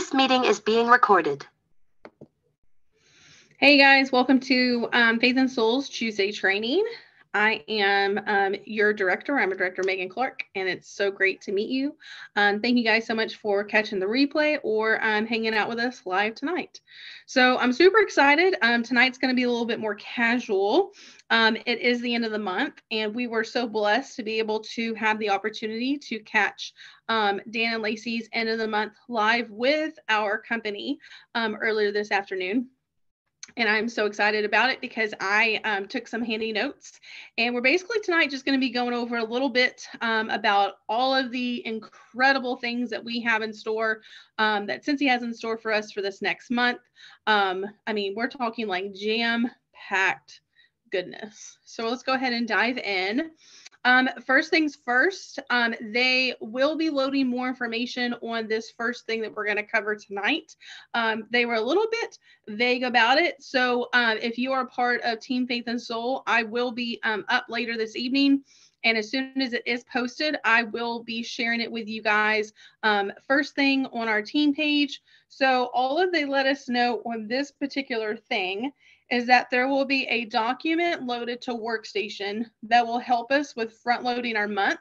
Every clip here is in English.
This meeting is being recorded. Hey guys, welcome to Faith and Souls Tuesday training. I am your director. I'm a director, Megan Clark, and it's so great to meet you. Thank you guys so much for catching the replay or hanging out with us live tonight. So I'm super excited. Tonight's going to be a little bit more casual. It is the end of the month, and we were so blessed to be able to have the opportunity to catch Dan and Lacey's end of the month live with our company earlier this afternoon. And I'm so excited about it because I took some handy notes, and we're basically tonight just going to be going over a little bit about all of the incredible things that we have in store, that Cincy has in store for us for this next month. I mean, we're talking like jam-packed goodness. So let's go ahead and dive in. First things first, they will be loading more information on this first thing that we're going to cover tonight. They were a little bit vague about it. So if you are a part of Team Faith and Soul, I will be up later this evening. And as soon as it is posted, I will be sharing it with you guys first thing on our team page. So all of they let us know on this particular thing is that there will be a document loaded to Workstation that will help us with front loading our month.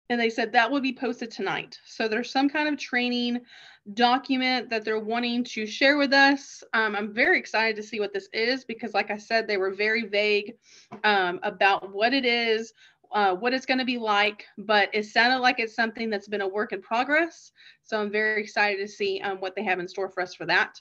And they said that will be posted tonight. So there's some kind of training document that they're wanting to share with us. I'm very excited to see what this is because, like I said, they were very vague about what it is, what it's going to be like, but it sounded like it's something that's been a work in progress. So I'm very excited to see what they have in store for us for that.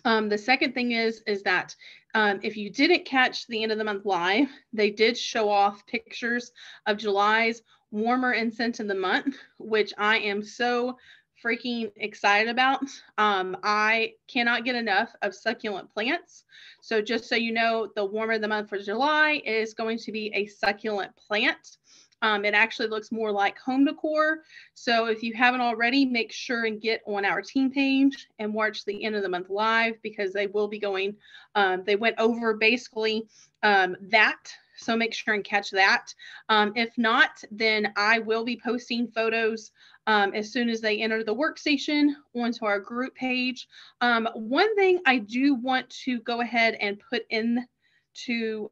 The second thing is that if you didn't catch the end of the month live, they did show off pictures of July's warmer and scent in the month, which I am so freaking excited about. I cannot get enough of succulent plants. So just so you know, the warmer the month for July is going to be a succulent plant. It actually looks more like home decor. So if you haven't already, make sure and get on our team page and watch the end of the month live because they will be going, they went over basically that. So make sure and catch that. If not, then I will be posting photos as soon as they enter the Workstation onto our group page. One thing I do want to go ahead and put in to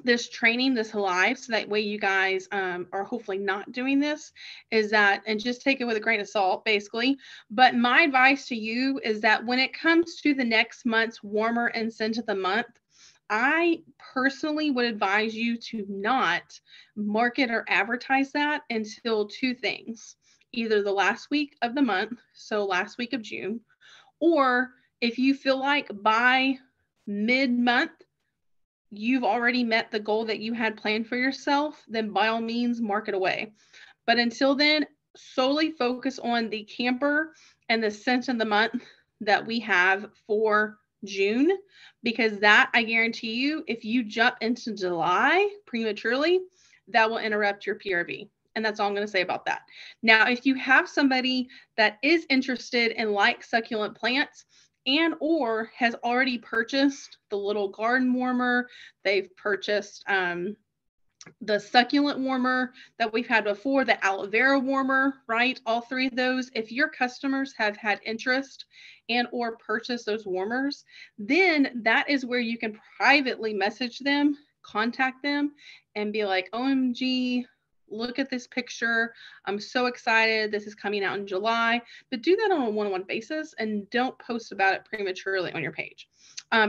this training, this live, so that way you guys are hopefully not doing this, is that, and just take it with a grain of salt, basically. But my advice to you is that when it comes to the next month's warmer and scent of the month, I personally would advise you to not market or advertise that until two things, either the last week of the month, so last week of June, or if you feel like by mid-month, you've already met the goal that you had planned for yourself, then by all means, mark it away. But until then, solely focus on the camper and the scent of the month that we have for June, because that, I guarantee you, if you jump into July prematurely, that will interrupt your PRV. And that's all I'm going to say about that. Now, if you have somebody that is interested in like succulent plants, and or has already purchased the little garden warmer, they've purchased the succulent warmer that we've had before, the aloe vera warmer, right? All three of those. If your customers have had interest and or purchase those warmers, then that is where you can privately message them, contact them, and be like, OMG, look at this picture. I'm so excited. This is coming out in July. But do that on a one-on-one basis and don't post about it prematurely on your page.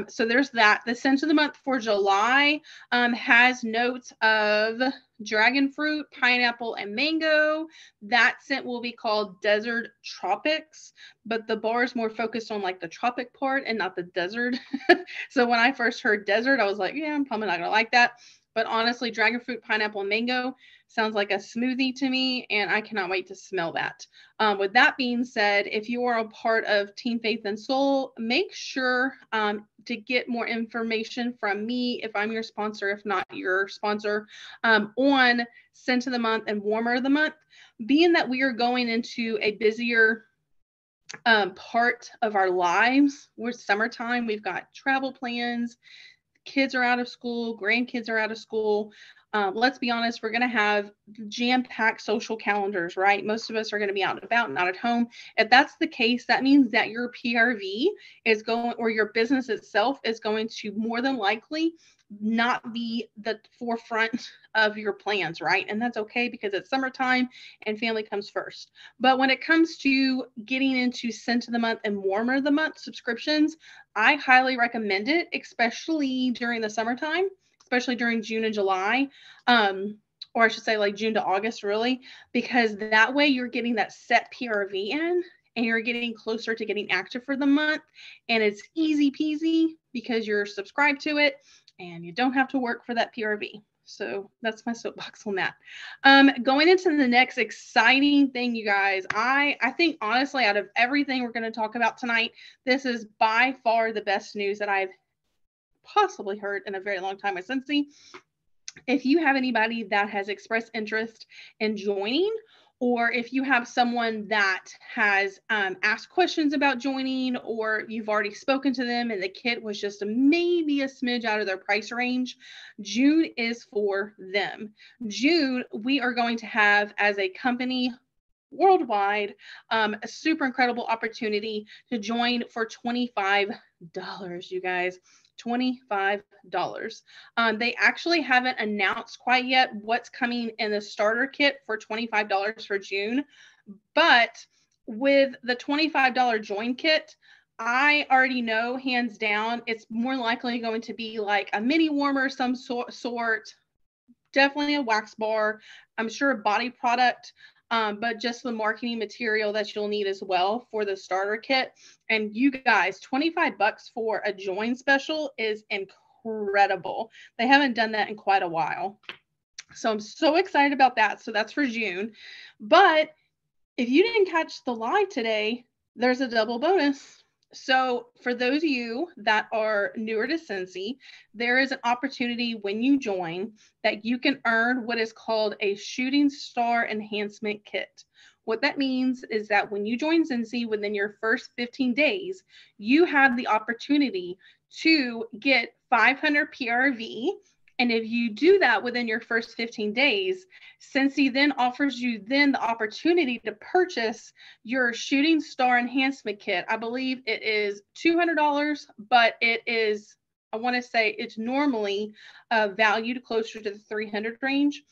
So there's that. The scent of the month for July has notes of dragon fruit, pineapple, and mango. That scent will be called Desert Tropics, but the bar is more focused on like the tropic part and not the desert. So when I first heard desert, I was like, yeah, I'm probably not going to like that. But honestly, dragon fruit, pineapple, and mango sounds like a smoothie to me, and I cannot wait to smell that. With that being said, if you are a part of Team Faith and Soul, make sure to get more information from me if I'm your sponsor, if not your sponsor, on Scent of the Month and Warmer of the Month. Being that we are going into a busier part of our lives, we're summertime, we've got travel plans, kids are out of school, grandkids are out of school. Let's be honest, we're going to have jam-packed social calendars, right? Most of us are going to be out and about, not at home. If that's the case, that means that your PRV is going, or your business itself is going to more than likely not be the forefront of your plans, right? And that's okay because it's summertime and family comes first. But when it comes to getting into Scent of the Month and Warmer of the Month subscriptions, I highly recommend it, especially during the summertime, especially during June and July, or I should say like June to August, really, because that way you're getting that set PRV in and you're getting closer to getting active for the month. And it's easy peasy because you're subscribed to it and you don't have to work for that PRV. So that's my soapbox on that. Going into the next exciting thing, you guys, I think honestly, out of everything we're going to talk about tonight, this is by far the best news that I've possibly heard in a very long time with Scentsy. If you have anybody that has expressed interest in joining, or if you have someone that has asked questions about joining, or you've already spoken to them and the kit was just maybe a smidge out of their price range, June is for them. June, we are going to have, as a company worldwide, a super incredible opportunity to join for $25, you guys. $25. They actually haven't announced quite yet what's coming in the starter kit for $25 for June, but with the $25 join kit, I already know hands down it's more likely going to be like a mini warmer of some sort, definitely a wax bar, I'm sure a body product, but just the marketing material that you'll need as well for the starter kit. And you guys, $25 for a join special is incredible. They haven't done that in quite a while. So I'm so excited about that. So that's for June. But if you didn't catch the live today, there's a double bonus. So for those of you that are newer to Scentsy, there is an opportunity when you join that you can earn what is called a Shooting Star Enhancement Kit. What that means is that when you join Scentsy within your first 15 days, you have the opportunity to get 500 PRV. And if you do that within your first 15 days, Scentsy then offers you then the opportunity to purchase your Shooting Star Enhancement Kit. I believe it is $200, but it is, I want to say it's normally valued closer to the 300 range.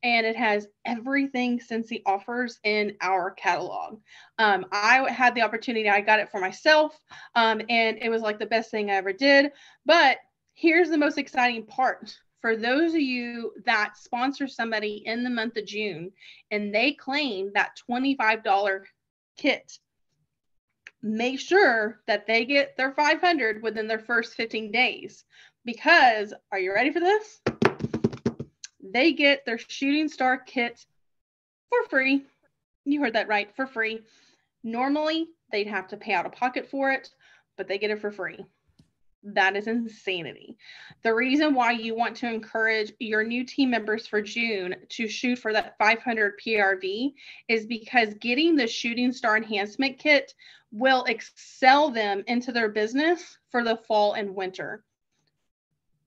And it has everything Scentsy offers in our catalog. I had the opportunity, I got it for myself, and it was like the best thing I ever did. But here's the most exciting part. For those of you that sponsor somebody in the month of June and they claim that $25 kit, make sure that they get their 500 within their first 15 days. Because, are you ready for this? They get their Shooting Star kit for free. You heard that right, for free. Normally, they'd have to pay out of pocket for it, but they get it for free. That is insanity. The reason why you want to encourage your new team members for June to shoot for that 500 PRV is because getting the Shooting Star Enhancement Kit will excel them into their business for the fall and winter.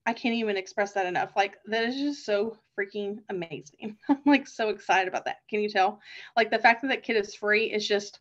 I can't even express that enough. Like, that is just so freaking amazing. I'm like so excited about that. Can you tell? Like, the fact that that kit is free is just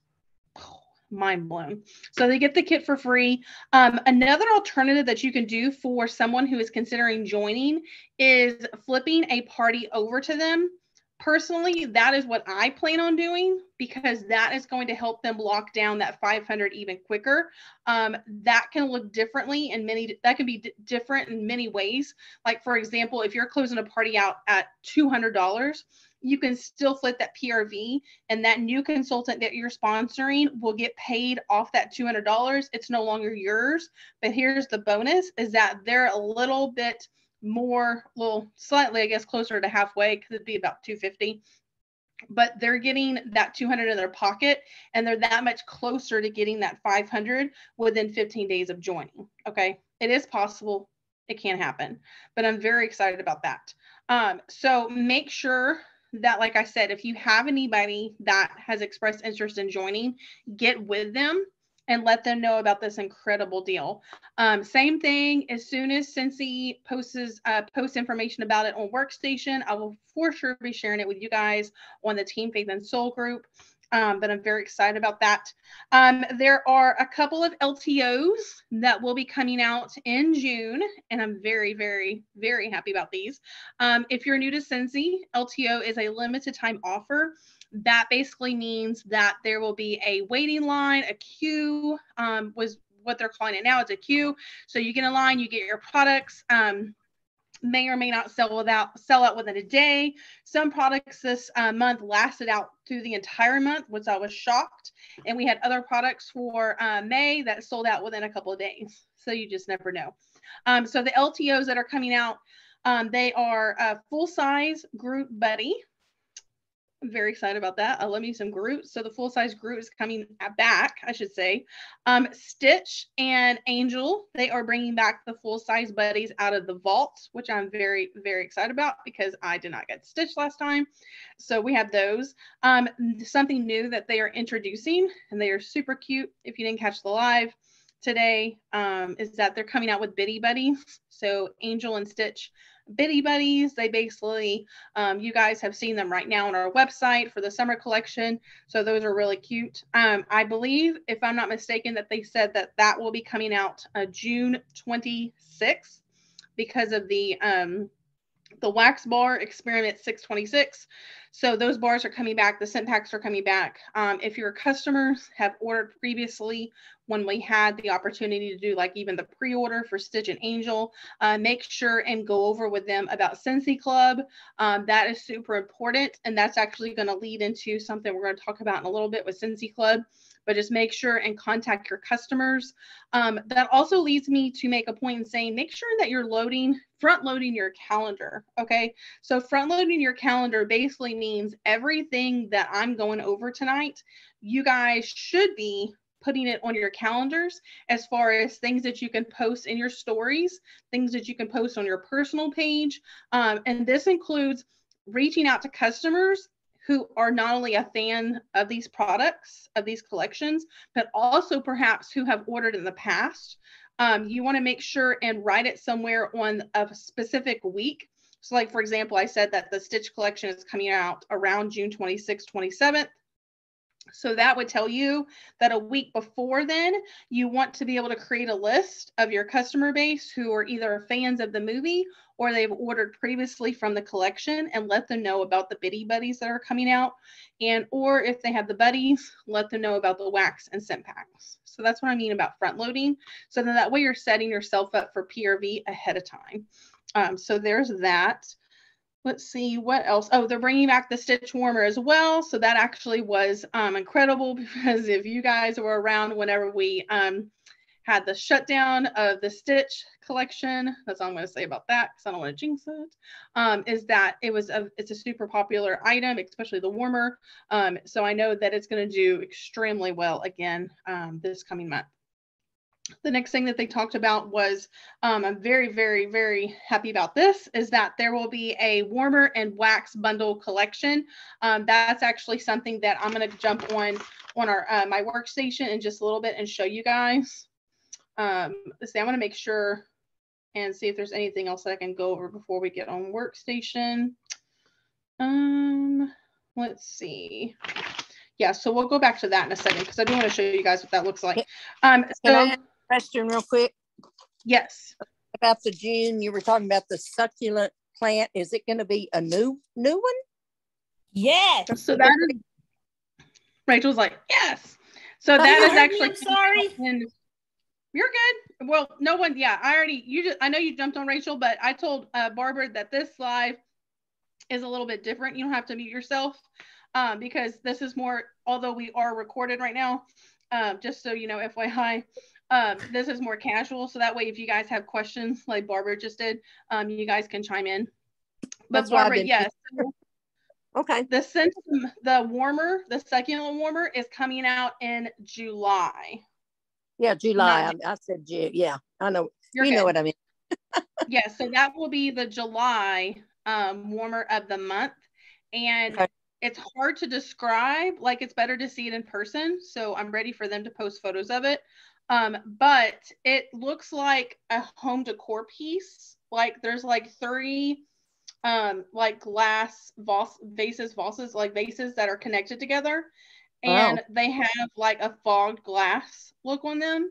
mind blown. So they get the kit for free. Another alternative that you can do for someone who is considering joining is flipping a party over to them. Personally, that is what I plan on doing because that is going to help them lock down that 500 even quicker. That can look differently in that can be different in many ways. Like, for example, if you're closing a party out at $200, you can still flip that PRV and that new consultant that you're sponsoring will get paid off that $200. It's no longer yours. But here's the bonus is that they're a little bit more, slightly, I guess, closer to halfway, because it'd be about $250. But they're getting that $200 in their pocket and they're that much closer to getting that $500 within 15 days of joining. Okay. It is possible. It can happen, but I'm very excited about that. So make sure that, like I said, if you have anybody that has expressed interest in joining, get with them and let them know about this incredible deal. Same thing, as soon as Scentsy posts information about it on Workstation, I will for sure be sharing it with you guys on the Team Faith and Soul group. But I'm very excited about that. There are a couple of LTOs that will be coming out in June, and I'm very, very, very happy about these. If you're new to Scentsy, LTO is a limited time offer. That basically means that there will be a waiting line, a queue, was what they're calling it now. It's a queue. So you get in line, you get your products. May or may not sell out within a day. Some products this month lasted out through the entire month, which I was shocked. And we had other products for May that sold out within a couple of days. So you just never know. So the LTOs that are coming out, they are full-size Groot Buddy. I'm very excited about that. I love me some Groot. So the full-size Groot is coming back, I should say. Stitch and Angel, they are bringing back the full-size buddies out of the vault, which I'm very, very excited about because I did not get Stitch last time. So we have those. Something new that they are introducing, and they are super cute. If you didn't catch the live today, is that they're coming out with Bitty Buddies. So Angel and Stitch Bitty Buddies. They basically, you guys have seen them right now on our website for the summer collection. So those are really cute. I believe, if I'm not mistaken, that they said that that will be coming out June 26th because of the Wax Bar Experiment 626. So those bars are coming back. The scent packs are coming back. If your customers have ordered previously, when we had the opportunity to do like even the pre-order for Stitch and Angel, make sure and go over with them about Scentsy Club. That is super important. And that's actually going to lead into something we're going to talk about in a little bit with Scentsy Club. But just make sure and contact your customers. That also leads me to make a point in saying, make sure that you're front loading your calendar. Okay. So front loading your calendar basically means everything that I'm going over tonight, you guys should be putting it on your calendars as far as things that you can post in your stories, things that you can post on your personal page. And this includes reaching out to customers who are not only a fan of these products, of these collections, but also perhaps who have ordered in the past. You want to make sure and write it somewhere on a specific week. So like, for example, I said that the Stitch collection is coming out around June 26th, 27th. So that would tell you that a week before then, you want to be able to create a list of your customer base who are either fans of the movie or they've ordered previously from the collection, and let them know about the Bitty Buddies that are coming out. And or if they have the buddies, let them know about the wax and scent packs. So that's what I mean about front loading. So then that way you're setting yourself up for PRV ahead of time. So there's that. Let's see what else. Oh, they're bringing back the Stitch warmer as well. So that actually was incredible, because if you guys were around whenever we had the shutdown of the Stitch collection, that's all I'm going to say about that because I don't want to jinx it, is that it's a super popular item, especially the warmer. So I know that it's going to do extremely well again this coming month. The next thing that they talked about was, I'm very, very, very happy about this, is that there will be a warmer and wax bundle collection. That's actually something that I'm going to jump on our my workstation in just a little bit and show you guys. Let's see, I'm going to make sure and see if there's anything else that I can go over before we get on workstation. Let's see. Yeah, so we'll go back to that in a second because I do want to show you guys what that looks like. Can I ask a question real quick? Yes. About the June, you were talking about the succulent plant. Is it going to be a new one? Yes. So that is, Rachel's like, yes. So that is actually. I'm sorry. You're good. Well, no one. Yeah, I know you jumped on Rachel, but I told Barbara that this live is a little bit different. You don't have to mute yourself because this is more. Although we are recorded right now, just so you know, FYI. This is more casual, so that way if you guys have questions like Barbara just did, you guys can chime in. But Barbara, yes. Okay. The warmer, the succulent warmer is coming out in July. Yeah, July. I said June. Yeah, I know. You know what I mean. Yeah, so that will be the July warmer of the month. And It's hard to describe. Like, it's better to see it in person. So I'm ready for them to post photos of it. But it looks like a home decor piece. Like there's like 30 like glass vases that are connected together, and they have like a fogged glass look on them.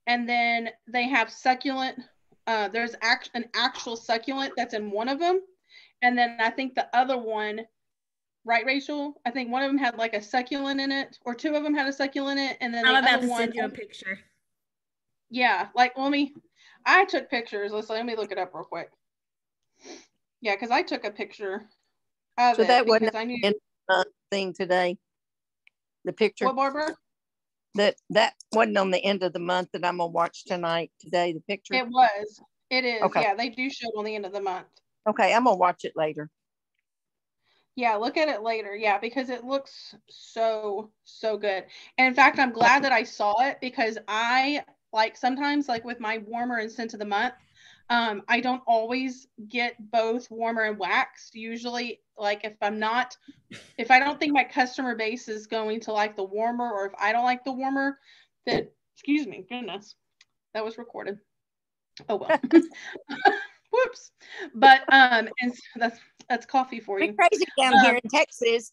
And then they have succulent. There's an actual succulent that's in one of them, and then I think the other one, right, Rachel? I think one of them had like a succulent in it, or two of them had a succulent in it, and then I'm the about other to one. send you a picture. Yeah, like I took pictures. Let me look it up real quick. Yeah, because I took a picture of So it that because wasn't I knew the thing today. The picture what, Barbara? that wasn't on the end of the month that I'm gonna watch tonight. Today, the picture. It was. It is. Okay. Yeah, they do show it on the end of the month. Okay, I'm gonna watch it later. Yeah, look at it later. Yeah, because it looks so good. And in fact, I'm glad that I saw it, because I like sometimes, like with my warmer and scent of the month, I don't always get both warmer and wax. Usually, like if I don't think my customer base is going to like the warmer, or if I don't like the warmer, then excuse me, goodness, that was recorded. Oh well. Whoops. But and so that's coffee for you. We're crazy down here in Texas.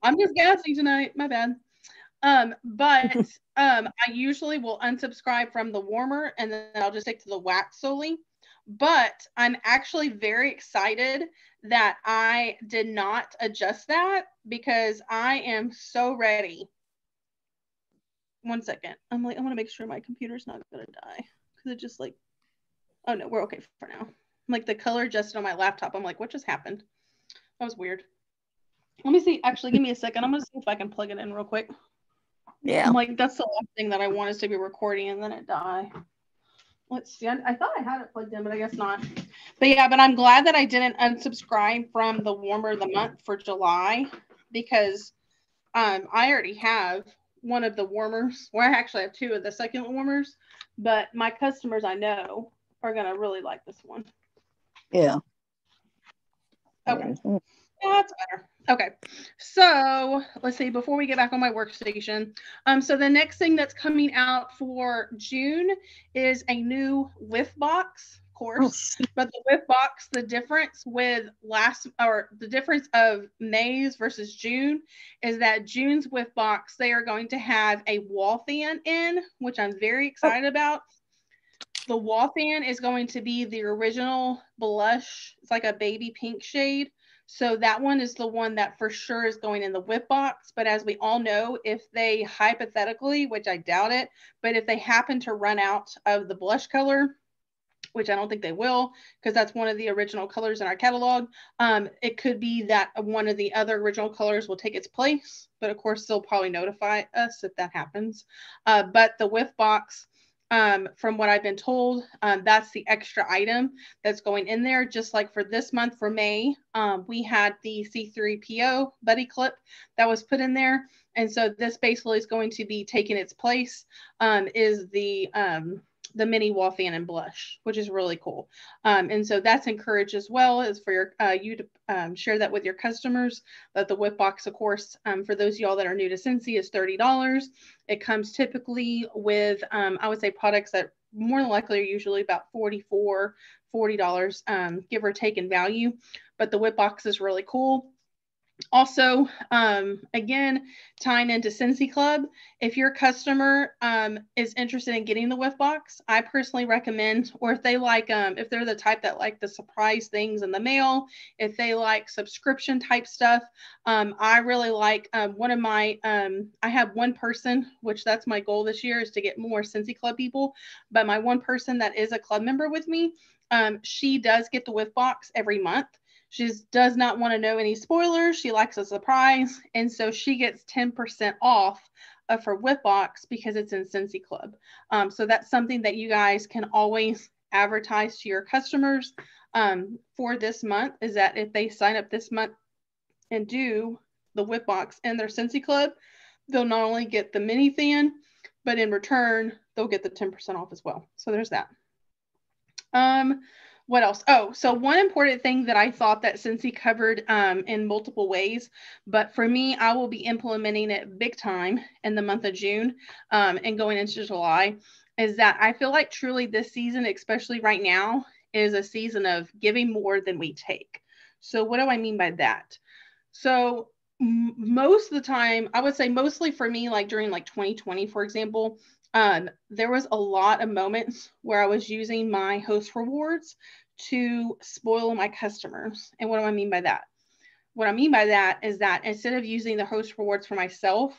I'm just gassy tonight. My bad. But I usually will unsubscribe from the warmer, and then I'll just stick to the wax solely. But I'm actually very excited that I did not adjust that, because I am so ready. One second. I want to make sure my computer's not gonna die, because it just like, oh no, we're okay for now. Like the color adjusted on my laptop. I'm like, what just happened? That was weird. Let me see. Actually, give me a second. I'm gonna see if I can plug it in real quick. Yeah. I'm like, that's the last thing that I want is to be recording and then it die. Let's see. I thought I had it plugged in, but I guess not. But yeah, but I'm glad that I didn't unsubscribe from the warmer of the month for July, because I already have one of the warmers. Well, I actually have two of the succulent warmers, but my customers I know are gonna really like this one. Yeah. Okay. Yeah, that's better. Okay, so let's see, before we get back on my workstation, so the next thing that's coming out for June is a new whiff box, of course. But the whiff box, the difference of May's versus June is that June's whiff box, they are going to have a wall fan in, which I'm very excited about. The wall fan is going to be the original blush. It's like a baby pink shade. So that one is the one that for sure is going in the whip box. But as we all know, if they hypothetically, which I doubt it, but if they happen to run out of the blush color, which I don't think they will, because that's one of the original colors in our catalog, it could be that one of the other original colors will take its place. But of course, they'll probably notify us if that happens. But the whiff box, from what I've been told, that's the extra item that's going in there. Just like for this month, for May, we had the C3PO buddy clip that was put in there. And so this basically is going to be taking its place, is the mini wall fan and blush, which is really cool. And so that's encouraged as well, as for you to share that with your customers. That the whip box, of course, for those of y'all that are new to Scentsy, is $30. It comes typically with, I would say, products that more than likely are usually about $40, give or take in value. But the whip box is really cool. Also, again, tying into Scentsy Club, if your customer is interested in getting the whiff box, I personally recommend, or if they like, if they're the type that like the surprise things in the mail, if they like subscription type stuff, I really like one of my, I have one person, which that's my goal this year, is to get more Scentsy Club people. But my one person that is a club member with me, she does get the whiff box every month. She does not want to know any spoilers. She likes a surprise. And so she gets 10% off of her whip box because it's in Scentsy Club. So that's something that you guys can always advertise to your customers for this month, is that if they sign up this month and do the whip box in their Scentsy Club, they'll not only get the mini fan, but in return, they'll get the 10% off as well. So there's that. What else? Oh, so one important thing that I thought that Scentsy covered in multiple ways, but for me, I will be implementing it big time in the month of June and going into July, is that I feel like truly this season, especially right now, is a season of giving more than we take. So what do I mean by that? So most of the time, I would say mostly for me, like during like 2020, for example, there was a lot of moments where I was using my host rewards to spoil my customers. And what do I mean by that? What I mean by that is that instead of using the host rewards for myself,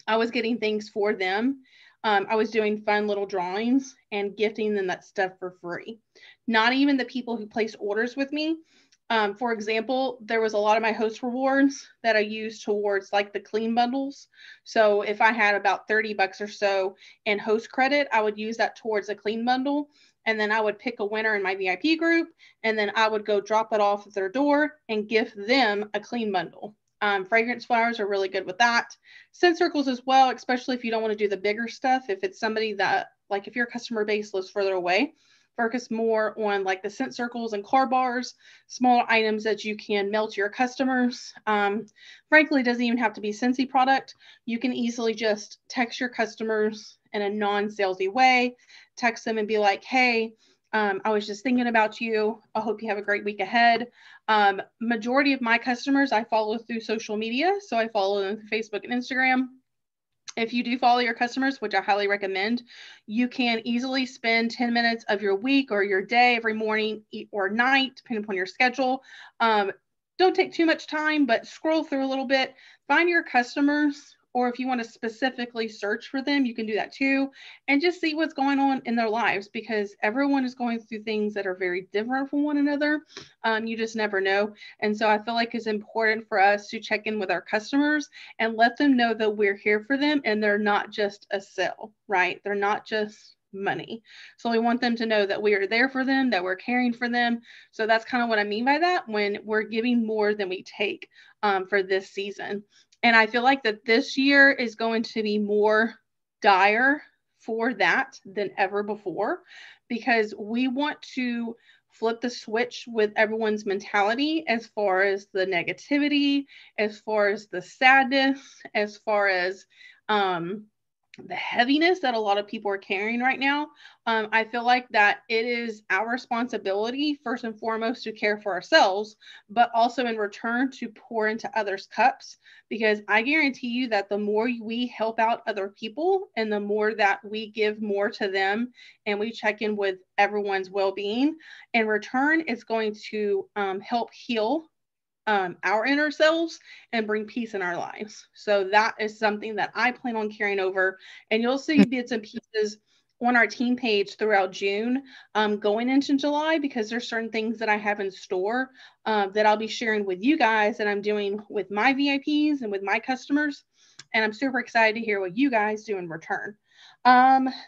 I was getting things for them. I was doing fun little drawings and gifting them that stuff for free. Not even the people who placed orders with me. For example, there was a lot of my host rewards that I used towards like the clean bundles. So if I had about $30 or so in host credit, I would use that towards a clean bundle. And then I would pick a winner in my VIP group. And then I would go drop it off at their door and gift them a clean bundle. Fragrance flowers are really good with that. Scent circles as well, especially if you don't want to do the bigger stuff. If it's somebody that, like if your customer base lives further away, focus more on like the scent circles and car bars, smaller items that you can mail to your customers. Frankly, it doesn't even have to be Scentsy product. You can easily just text your customers in a non-salesy way, text them and be like, hey, I was just thinking about you. I hope you have a great week ahead. Majority of my customers I follow through social media. So I follow them through Facebook and Instagram. If you do follow your customers, which I highly recommend, you can easily spend 10 minutes of your week or your day every morning or night, depending upon your schedule. Don't take too much time, but scroll through a little bit, find your customers, or if you want to specifically search for them, you can do that too, and just see what's going on in their lives, because everyone is going through things that are very different from one another. You just never know. And so I feel like it's important for us to check in with our customers and let them know that we're here for them and they're not just a sell, right? They're not just money. So we want them to know that we are there for them, that we're caring for them. So that's kind of what I mean by that, when we're giving more than we take for this season. And I feel like that this year is going to be more dire for that than ever before, because we want to flip the switch with everyone's mentality as far as the negativity, as far as the sadness, as far as the heaviness that a lot of people are carrying right now. I feel like that it is our responsibility, first and foremost, to care for ourselves, but also in return to pour into others' cups, because I guarantee you that the more we help out other people and the more that we give more to them and we check in with everyone's well-being, in return, it's going to help heal our inner selves and bring peace in our lives. So that is something that I plan on carrying over, and you'll see bits and pieces on our team page throughout June, going into July, because there's certain things that I have in store that I'll be sharing with you guys that I'm doing with my VIPs and with my customers. And I'm super excited to hear what you guys do in return.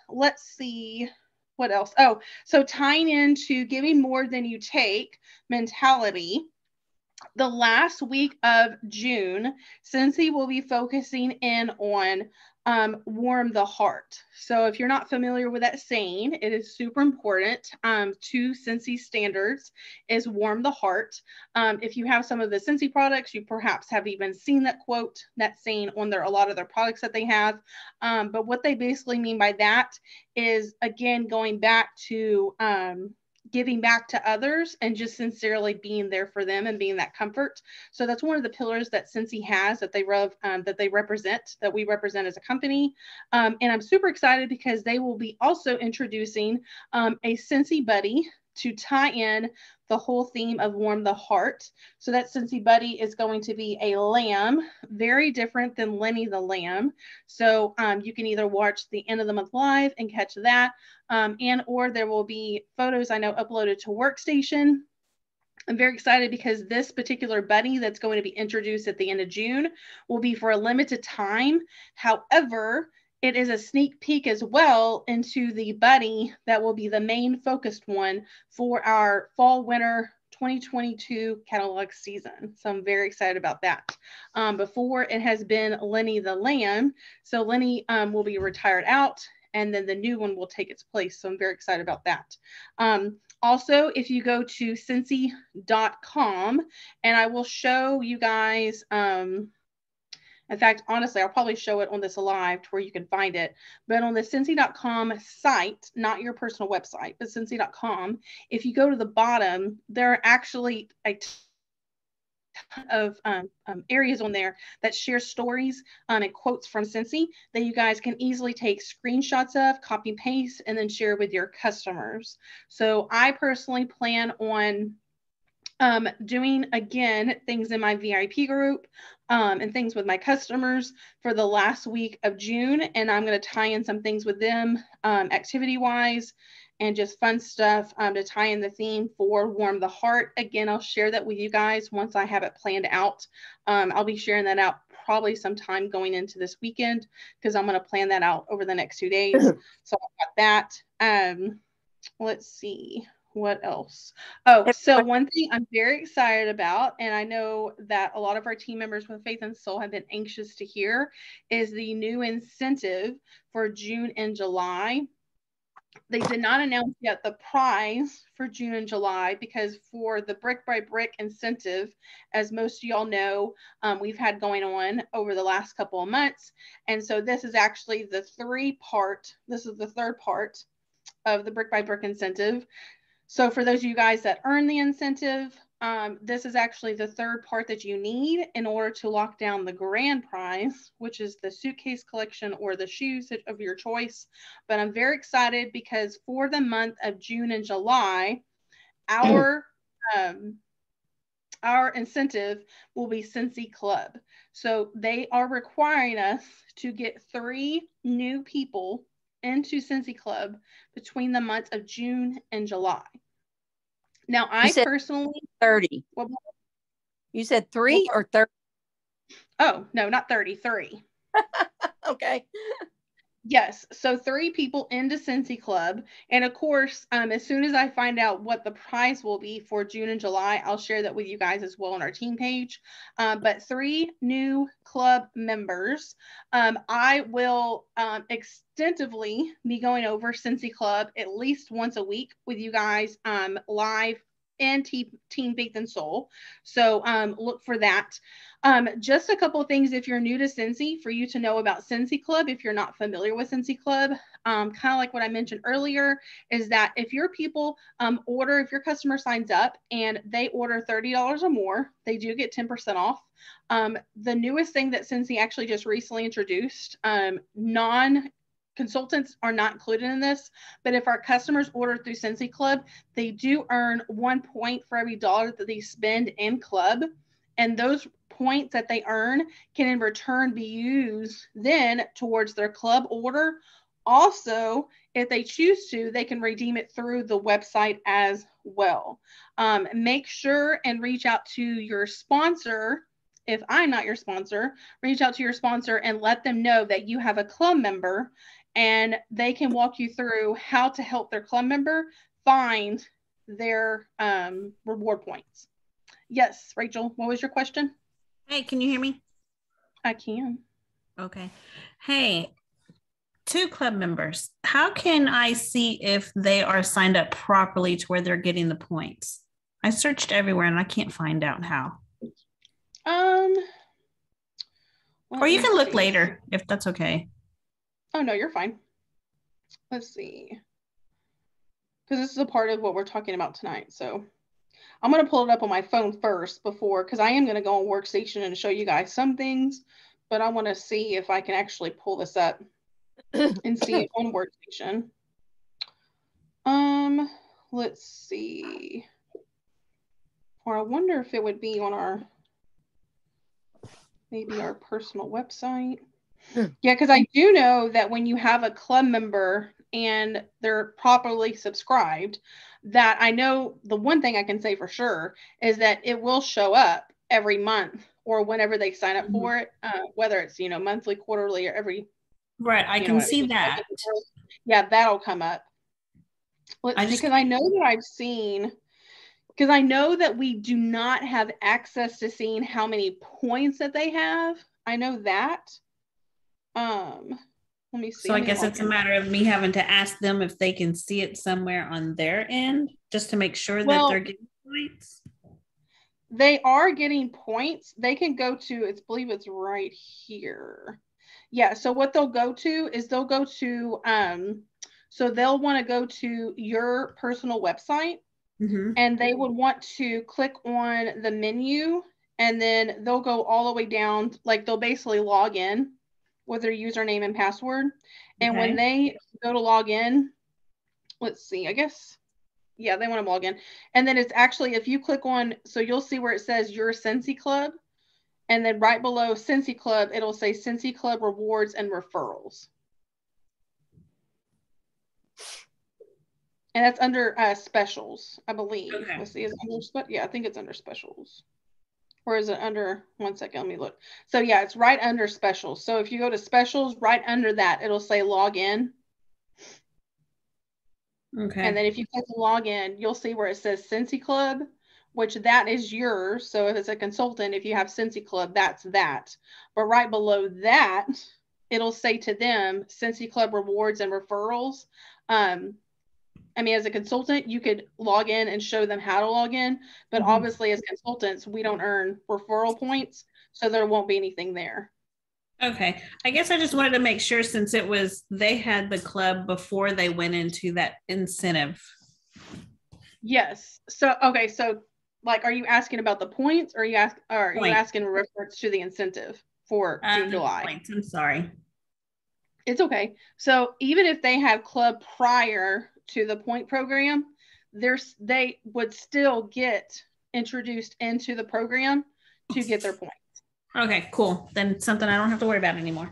Let's see what else. Oh, so tying into giving more than you take mentality, the last week of June, Scentsy will be focusing in on warm the heart. So if you're not familiar with that saying, it is super important to Scentsy standards, is warm the heart. If you have some of the Scentsy products, you perhaps have even seen that quote, that saying on a lot of their products that they have. But what they basically mean by that is, again, going back to giving back to others and just sincerely being there for them and being that comfort. So that's one of the pillars that Scentsy has, that they represent, that we represent as a company. And I'm super excited because they will be also introducing a Scentsy Buddy to tie in the whole theme of warm the heart. So that Scentsy Buddy is going to be a lamb, very different than Lenny the Lamb. So you can either watch the end of the month live and catch that, and or there will be photos, I know, uploaded to Workstation. I'm very excited because this particular buddy that's going to be introduced at the end of June will be for a limited time. However, it is a sneak peek as well into the buddy that will be the main focused one for our fall winter 2022 catalog season. So I'm very excited about that. Before, it has been Lenny the Lamb. So Lenny will be retired out, and then the new one will take its place. So I'm very excited about that. Also, if you go to Scentsy.com, and I will show you guys, in fact, honestly, I'll probably show it on this live to where you can find it. But on the Scentsy.com site, not your personal website, but Scentsy.com, if you go to the bottom, there are actually a ton of areas on there that share stories and quotes from Scentsy that you guys can easily take screenshots of, copy and paste, and then share with your customers. So I personally plan on doing again things in my VIP group and things with my customers for the last week of June, and I'm going to tie in some things with them activity wise and just fun stuff to tie in the theme for Warm the Heart. Again, I'll share that with you guys once I have it planned out. I'll be sharing that out probably sometime going into this weekend because I'm going to plan that out over the next 2 days. So I've got that. Let's see. What else? Oh, so one thing I'm very excited about, and I know that a lot of our team members with Faith and Soul have been anxious to hear, is the new incentive for June and July. They did not announce yet the prize for June and July because for the Brick by Brick incentive, as most of y'all know, we've had going on over the last couple of months. And so this is actually the this is the third part of the Brick by Brick incentive. So for those of you guys that earn the incentive, this is actually the third part that you need in order to lock down the grand prize, which is the suitcase collection or the shoes of your choice. But I'm very excited because for the month of June and July, our incentive will be Scentsy Club. So they are requiring us to get 3 new people into Scentsy Club between the months of June and July. Now, I personally 30. Well, You said 3 or 30? Oh, no, not 30, 3. Okay. Yes, so 3 people into Scentsy Club. And of course, as soon as I find out what the prize will be for June and July, I'll share that with you guys as well on our team page. But 3 new club members. I will extensively be going over Scentsy Club at least once a week with you guys live and Team Faith and Soul. So look for that. Just a couple of things if you're new to Scentsy for you to know about Scentsy Club. If you're not familiar with Scentsy Club, kind of like what I mentioned earlier, is that if your people if your customer signs up and they order $30 or more, they do get 10% off. The newest thing that Scentsy actually just recently introduced, consultants are not included in this, but if our customers order through Scentsy Club, they do earn 1 point for every dollar that they spend in club. And those points that they earn can in return be used then towards their club order. Also, if they choose to, they can redeem it through the website as well. Make sure and reach out to your sponsor. If I'm not your sponsor, reach out to your sponsor and let them know that you have a club member and they can walk you through how to help their club member find their reward points. Yes, Rachel, what was your question? Hey, can you hear me? I can. Okay. Hey, 2 club members. How can I see if they are signed up properly to where they're getting the points? I searched everywhere and I can't find out how. Or you can look later if that's okay. Oh, no, you're fine. Let's see. Because this is a part of what we're talking about tonight. So I'm going to pull it up on my phone first because I am going to go on Workstation and show you guys some things, but I want to see if I can actually pull this up and see it on Workstation. Let's see. Or I wonder if it would be on maybe our personal website. Yeah, because I do know that when you have a club member and they're properly subscribed, that I know the one thing I can say for sure is that it will show up every month or whenever they sign up for it, whether it's, monthly, quarterly, or every. Right, I can see that. Yeah, that'll come up. Let's see, because I know that I've seen, because I know that we do not have access to seeing how many points that they have. I know that. Let me see. So I Let me guess log it's a in. matter of me having to ask them if they can see it somewhere on their end, just to make sure that Well, they're getting points. They are getting points. They can go to, I believe it's right here. Yeah, so what they'll go to is they'll go to, so they'll want to go to your personal website, Mhm. and they would want to click on the menu, and then they'll go all the way down, like they'll basically log in with their username and password. And when Okay. they go to log in, let's see, I guess, yeah, they want to log in. And then it's actually, if you click on, so you'll see where it says your Scentsy Club. And then right below Scentsy Club, it'll say Scentsy Club rewards and referrals. And that's under specials, I believe. Okay. Let's see, is it under, yeah, I think it's under specials. Or is it under, one second, let me look. So yeah, it's right under specials. So if you go to specials, right under that, it'll say log in. Okay. And then if you click log in, you'll see where it says Scentsy Club, which that is yours. So if it's a consultant, if you have Scentsy Club, that's that. But right below that, it'll say to them Scentsy Club rewards and referrals. I mean, as a consultant, you could log in and show them how to log in, but obviously as consultants, we don't earn referral points, so there won't be anything there. Okay. I guess I just wanted to make sure, since it was, they had the club before they went into that incentive. Yes. So, okay. So like, are you asking about the points, or are you asking in reference to the incentive for June, July? Points. I'm sorry. It's okay. So even if they have club prior to the point program, they would still get introduced into the program to get their points. Okay, cool. Then something I don't have to worry about anymore.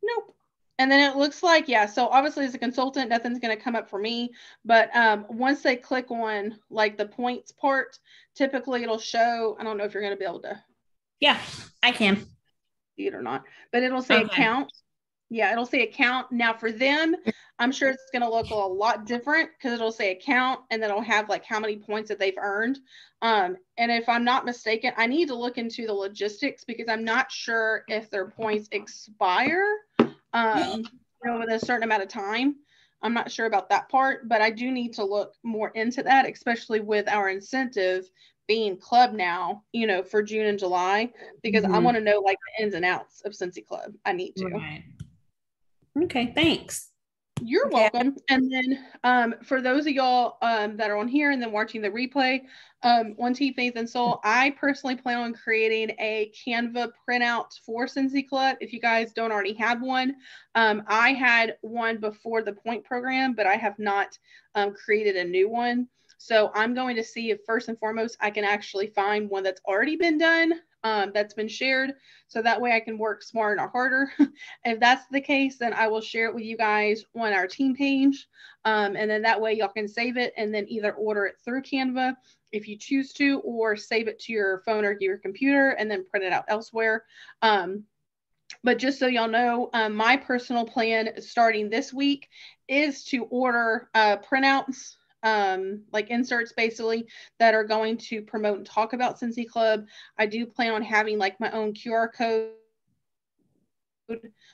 Nope. And then it looks like, yeah, so obviously as a consultant, nothing's going to come up for me. But once they click on like the points part, typically it'll show, I don't know if you're going to be able to. Yeah, I can. See it or not, but it'll say account. Yeah, it'll say account. Now for them, I'm sure it's going to look a lot different because it'll say account, and then it'll have like how many points that they've earned. And if I'm not mistaken, I need to look into the logistics because I'm not sure if their points expire with a certain amount of time. I'm not sure about that part, but I do need to look more into that, especially with our incentive being club now, for June and July, because I want to know like the ins and outs of Scentsy Club. I need to. Right. Okay, thanks. You're welcome. And then for those of y'all that are on here and then watching the replay, on Tea, Faith, and Soul, I personally plan on creating a Canva printout for Scentsy Club. If you guys don't already have one, I had one before the point program, but I have not created a new one. So I'm going to see if first and foremost, I can actually find one that's already been done, that's been shared. So that way I can work smarter, not harder. If that's the case, then I will share it with you guys on our team page. And then that way y'all can save it and then either order it through Canva if you choose to, or save it to your phone or your computer and then print it out elsewhere. But just so y'all know, my personal plan starting this week is to order printouts, like inserts basically, that are going to promote and talk about Scentsy Club. I do plan on having like my own QR code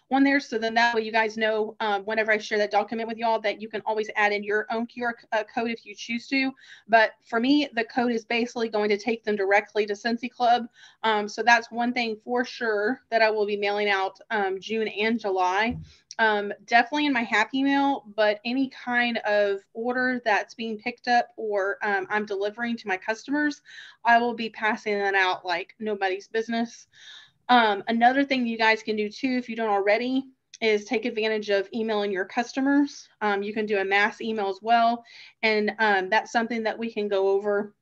on there, so then that way you guys know whenever I share that document with y'all that you can always add in your own QR code if you choose to. But for me, the code is basically going to take them directly to Scentsy Club. So that's one thing for sure that I will be mailing out June and July. Definitely in my Happy Mail, but any kind of order that's being picked up or I'm delivering to my customers, I will be passing that out like nobody's business. Another thing you guys can do too, if you don't already, is take advantage of emailing your customers. You can do a mass email as well. And that's something that we can go over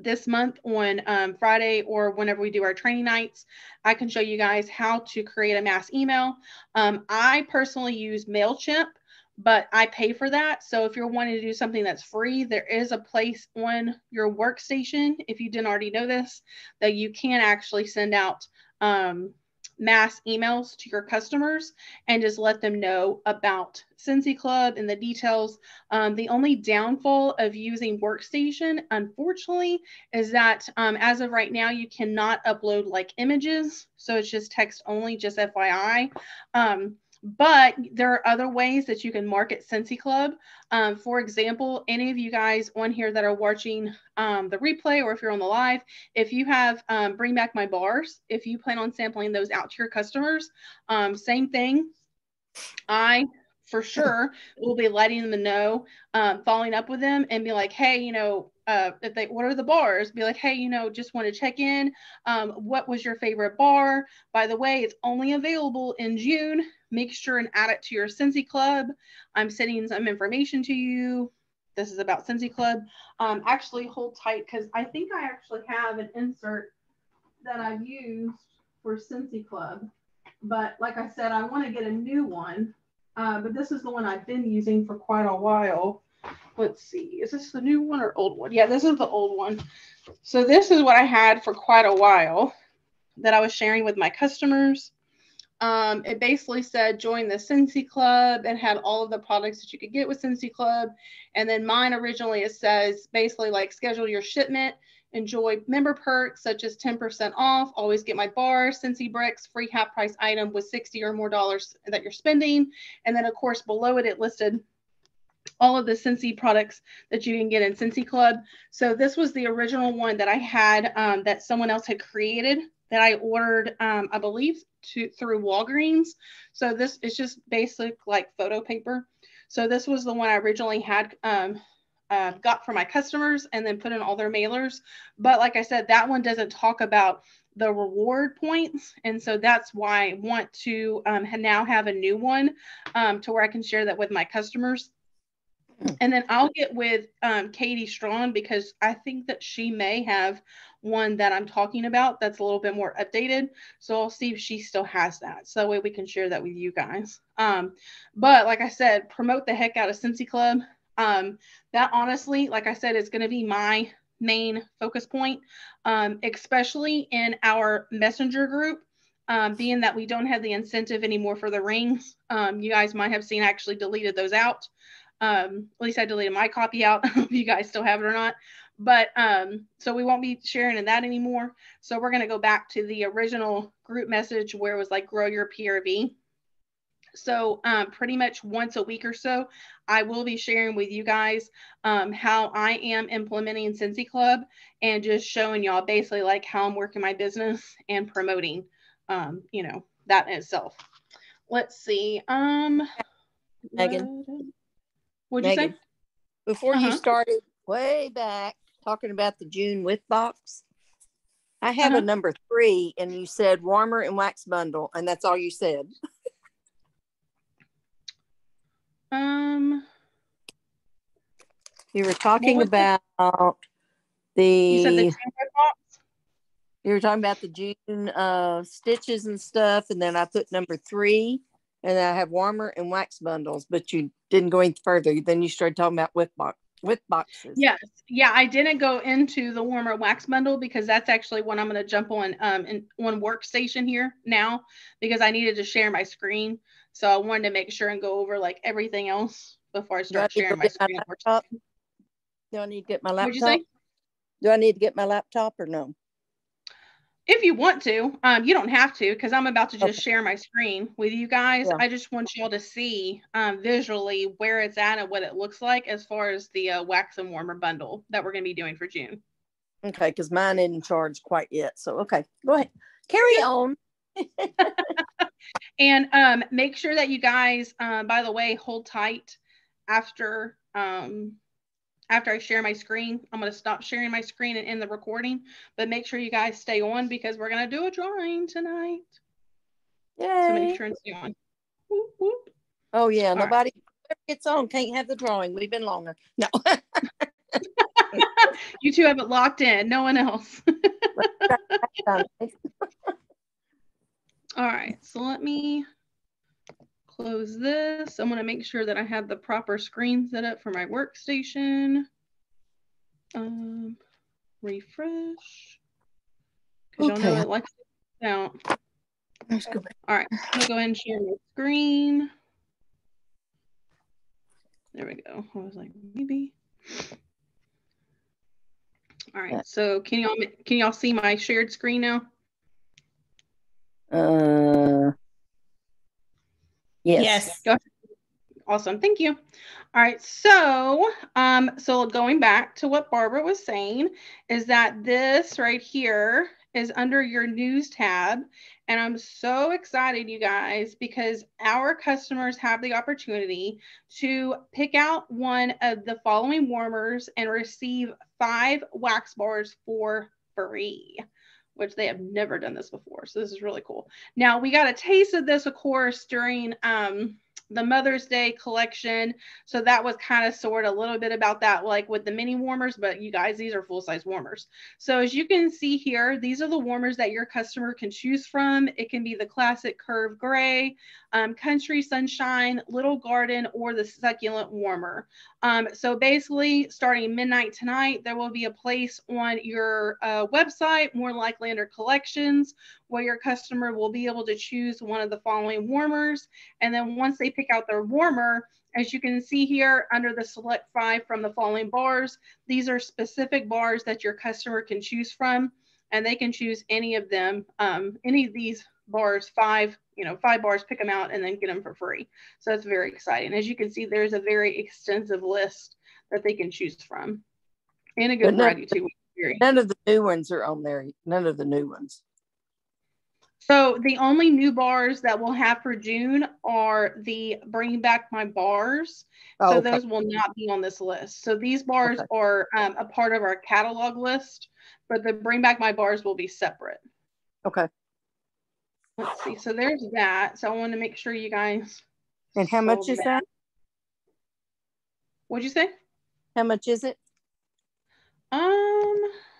this month on Friday, or whenever we do our training nights. I can show you guys how to create a mass email. I personally use MailChimp, but I pay for that. So if you're wanting to do something that's free, there is a place on your workstation, if you didn't already know this, that you can actually send out mass emails to your customers and just let them know about Scentsy Club and the details. The only downfall of using Workstation, unfortunately, is that as of right now, you cannot upload like images. So it's just text only, just FYI. But there are other ways that you can market Scentsy Club. For example, any of you guys on here that are watching the replay, or if you're on the live, if you have Bring Back My Bars, if you plan on sampling those out to your customers, same thing. I for sure will be letting them know, following up with them and be like, hey, you know, if they order the bars, be like, hey, you know, just want to check in. What was your favorite bar? By the way, it's only available in June. Make sure and add it to your Scentsy Club. I'm sending some information to you. This is about Scentsy Club. Actually, hold tight because I think I actually have an insert that I've used for Scentsy Club. But like I said, I want to get a new one. But this is the one I've been using for quite a while. Let's see. Is this the new one or old one? Yeah, this is the old one. So this is what I had for quite a while that I was sharing with my customers. It basically said join the Scentsy Club and had all of the products that you could get with Scentsy Club. And then mine originally, it says basically like schedule your shipment, enjoy member perks such as 10% off, always get my bars, Scentsy bricks, free half price item with $60 or more that you're spending. And then of course below it, it listed all of the Scentsy products that you can get in Scentsy Club. So this was the original one that I had that someone else had created that I ordered, I believe, through Walgreens. So this is just basic like photo paper. So this was the one I originally had got for my customers and then put in all their mailers. But like I said, that one doesn't talk about the reward points. And so that's why I want to now have a new one to where I can share that with my customers. And then I'll get with Katie Strawn because I think that she may have one that I'm talking about that's a little bit more updated. So I'll see if she still has that. So that way we can share that with you guys. But like I said, promote the heck out of Scentsy Club. That honestly, like I said, is going to be my main focus point, especially in our messenger group. Being that we don't have the incentive anymore for the rings. You guys might have seen I actually deleted those out. At least I deleted my copy out. If you guys still have it or not. But so we won't be sharing in that anymore. So we're going to go back to the original group message where it was like grow your PRV. So pretty much once a week or so, I will be sharing with you guys how I am implementing Scentsy Club and just showing y'all basically like how I'm working my business and promoting, you know, that in itself. Let's see. Megan. What'd you say? Before you started way back talking about the June whip box, I have a number 3 and you said warmer and wax bundle, and that's all you said. You were talking about you said the June whip box? You were talking about the June stitches and stuff, and then I put number 3. And I have warmer and wax bundles, but you didn't go any further. Then you started talking about whip boxes. Yes. Yeah, I didn't go into the warmer wax bundle because that's actually what I'm going to jump on in one workstation here now because I needed to share my screen. So I wanted to make sure and go over like everything else before I start sharing my screen. Do I need to get my laptop? What'd you say? Do I need to get my laptop or no? If you want to, you don't have to because I'm about to just share my screen with you guys. Yeah. I just want y'all to see visually where it's at and what it looks like as far as the wax and warmer bundle that we're going to be doing for June. Okay, because mine isn't charged quite yet. So, okay, go ahead. Carry on. And make sure that you guys, by the way, hold tight after I share my screen. I'm going to stop sharing my screen and end the recording, but make sure you guys stay on because we're going to do a drawing tonight. Yay. So make sure and stay on. Whoop, whoop. Oh, yeah. Nobody gets on. Can't have the drawing. We've been longer. No. You two have it locked in. No one else. All right. So let me close this. I'm going to make sure that I have the proper screen set up for my workstation. Refresh. Because y'all know it likes to out. Let's go back. All right. I'm going to go ahead and share my screen. There we go. I was like, maybe. All right. So can y'all see my shared screen now? Yes. Go ahead. Awesome. Thank you. All right. So going back to what Barbara was saying is that this right here is under your news tab. And I'm so excited, you guys, because our customers have the opportunity to pick out one of the following warmers and receive 5 wax bars for free, which they have never done this before. So this is really cool. Now we got a taste of this, of course, during the Mother's Day collection. So that was kind of sort of a little bit about that, like with the mini warmers, but you guys, these are full-size warmers. So as you can see here, these are the warmers that your customer can choose from. It can be the classic curve gray, country sunshine, little garden, or the succulent warmer. So basically starting midnight tonight, there will be a place on your website, more likely under collections, where your customer will be able to choose one of the following warmers. And then once they pick out their warmer, as you can see here under the select 5 from the following bars, these are specific bars that your customer can choose from, and they can choose any of them, any of these bars, 5 bars, pick them out and then get them for free. So it's very exciting. As you can see, there's a very extensive list that they can choose from, and a good variety too. None of the new ones are on there. None of the new ones. So the only new bars that we'll have for June are the Bring Back My Bars. Oh, so okay. Those will not be on this list. So these bars are a part of our catalog list, but the Bring Back My Bars will be separate. Okay. Let's see. So there's that. So I want to make sure you guys. And how much is that? What'd you say? How much is it?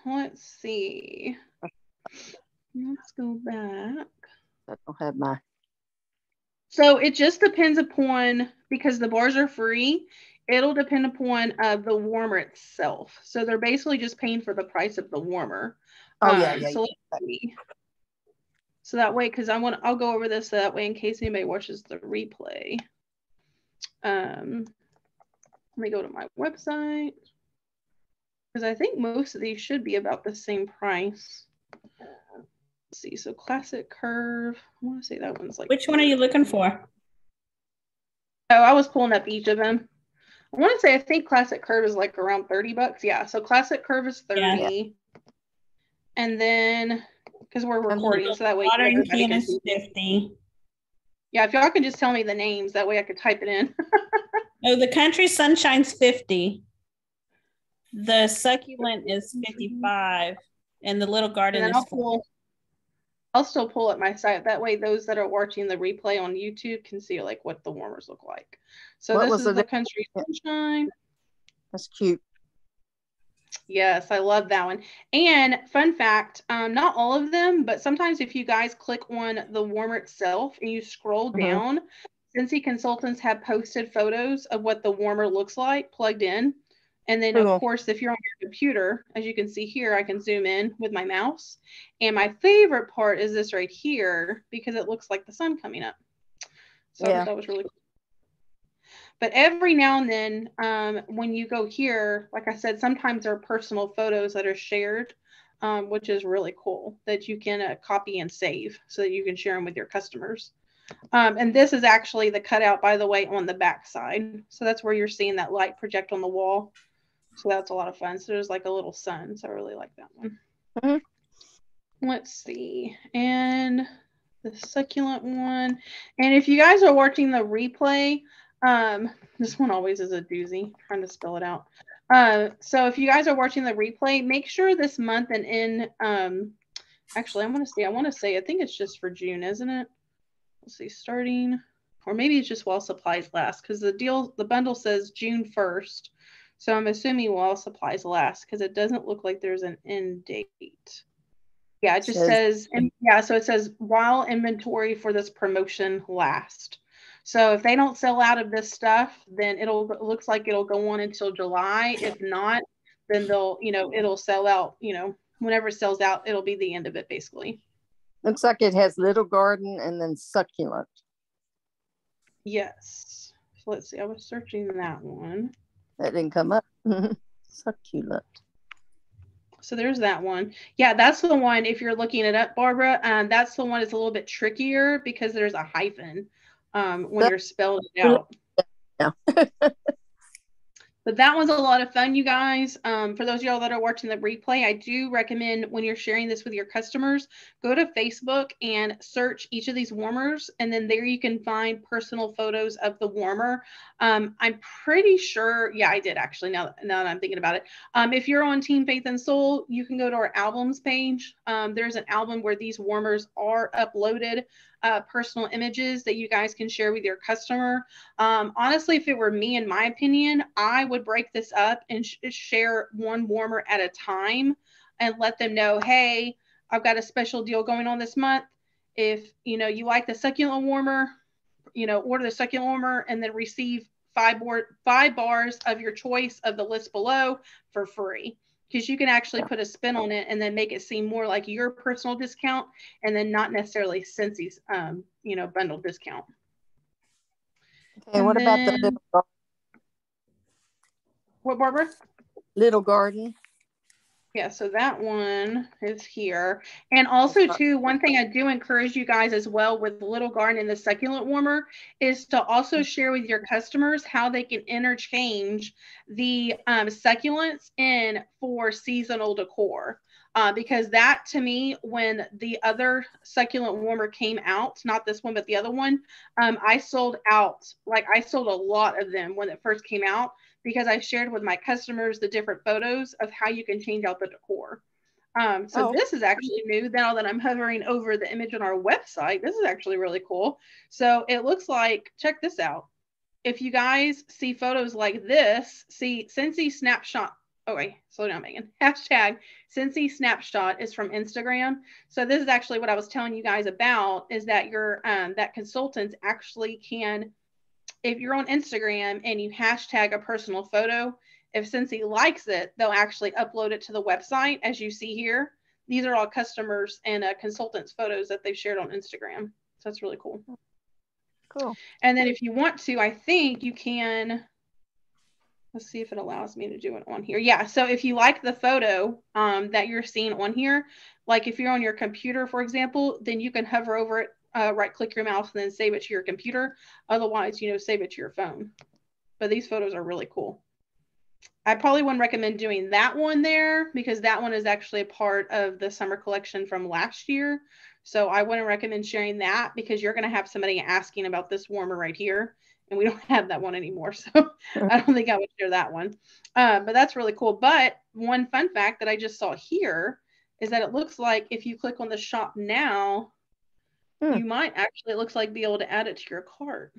Let's see. Let's go back. I don't have my. So it just depends upon, because the bars are free, it'll depend upon the warmer itself. So they're basically just paying for the price of the warmer. Oh, yeah. So let's see. So that way, because I'll go over this so that way in case anybody watches the replay. Let me go to my website, because I think most of these should be about the same price. Let's see. So classic curve. I want to say that one's like. Which one are you looking for? Oh, I was pulling up each of them. I want to say I think classic curve is like around $30. Yeah. So classic curve is 30. Yeah. And then because we're recording, so that way Modern Teen is 50. Yeah, if y'all can just tell me the names, that way I could type it in. Oh, the Country Sunshine's 50. The Succulent is 55, and the Little Garden is 40. I'll still pull up my site. That way those that are watching the replay on YouTube can see like what the warmers look like. So this is the Country Sunshine. That's cute. Yes, I love that one. And fun fact, not all of them, but sometimes if you guys click on the warmer itself and you scroll down, Scentsy consultants have posted photos of what the warmer looks like plugged in. And then, of course, if you're on your computer, as you can see here, I can zoom in with my mouse. And my favorite part is this right here, because it looks like the sun coming up. So I thought that was really cool. But every now and then, when you go here, like I said, sometimes there are personal photos that are shared, which is really cool, that you can copy and save so that you can share them with your customers. And this is actually the cutout, by the way, on the back side. So that's where you're seeing that light project on the wall. So that's a lot of fun. So there's like a little sun. So I really like that one. Let's see. And the succulent one. And if you guys are watching the replay, this one always is a doozy. I'm trying to spell it out. So if you guys are watching the replay, make sure this month and in, actually, I want to say, I think it's just for June, isn't it? Let's see, starting, or maybe it's just while supplies last, because the bundle says June 1st. So I'm assuming while supplies last, because it doesn't look like there's an end date. Yeah, it just says, and yeah, so it says while inventory for this promotion last. So if they don't sell out of this stuff, then it looks like it'll go on until July. If not, then it'll sell out, whenever it sells out, it'll be the end of it basically. Looks like it has Little Garden and then Succulent. Yes. So let's see. I was searching that one. That didn't come up. Succulent. So there's that one. Yeah, that's the one. If you're looking it up, Barbara, that's the one that's a little bit trickier because there's a hyphen. when you're spelling it out. Yeah. But that was a lot of fun, you guys. For those of y'all that are watching the replay, I do recommend when you're sharing this with your customers, go to Facebook and search each of these warmers. And then there you can find personal photos of the warmer. I'm pretty sure, yeah, I did actually, now that I'm thinking about it. If you're on Team Faith and Soul, you can go to our albums page. There's an album where these warmers are uploaded. Personal images that you guys can share with your customer. Honestly, if it were me, in my opinion, I would break this up and share one warmer at a time and let them know, hey, I've got a special deal going on this month. If you like the succulent warmer, order the succulent warmer and then receive 5 bars of your choice of the list below for free. Because you can actually put a spin on it and then make it seem more like your personal discount and then not necessarily Scentsi's, bundle discount. Okay, what about the little garden? What, Barbara? Little garden? Yeah, so that one is here. And also, too, one thing I do encourage you guys as well with the Little Garden and the succulent warmer is to also share with your customers how they can interchange the succulents in for seasonal decor. Because that, to me, when the other succulent warmer came out, not this one, but the other one, I sold out. Like, I sold a lot of them when it first came out, because I shared with my customers the different photos of how you can change out the decor. This is actually new now that I'm hovering over the image on our website. This is actually really cool. So it looks like, check this out. If you guys see photos like this, see Scentsy Snapshot. Oh, wait, slow down, Megan. Hashtag Scentsy Snapshot is from Instagram. So this is actually what I was telling you guys about, is that your that consultants actually can, if you're on Instagram and you hashtag a personal photo, if Scentsy likes it, they'll actually upload it to the website, as you see here. These are all customers and consultants' photos that they've shared on Instagram. So that's really cool. Cool. And then if you want to, I think you can, let's see if it allows me to do it on here. Yeah, so if you like the photo that you're seeing on here, like if you're on your computer, for example, then you can hover over it, right click your mouse and then save it to your computer. Otherwise, save it to your phone. But these photos are really cool. I probably wouldn't recommend doing that one there, because that one is actually a part of the summer collection from last year. So I wouldn't recommend sharing that, because you're going to have somebody asking about this warmer right here, and we don't have that one anymore. So I don't think I would share that one. But that's really cool. But one fun fact that I just saw here is that it looks like if you click on the shop now, you might actually, it looks like, be able to add it to your cart.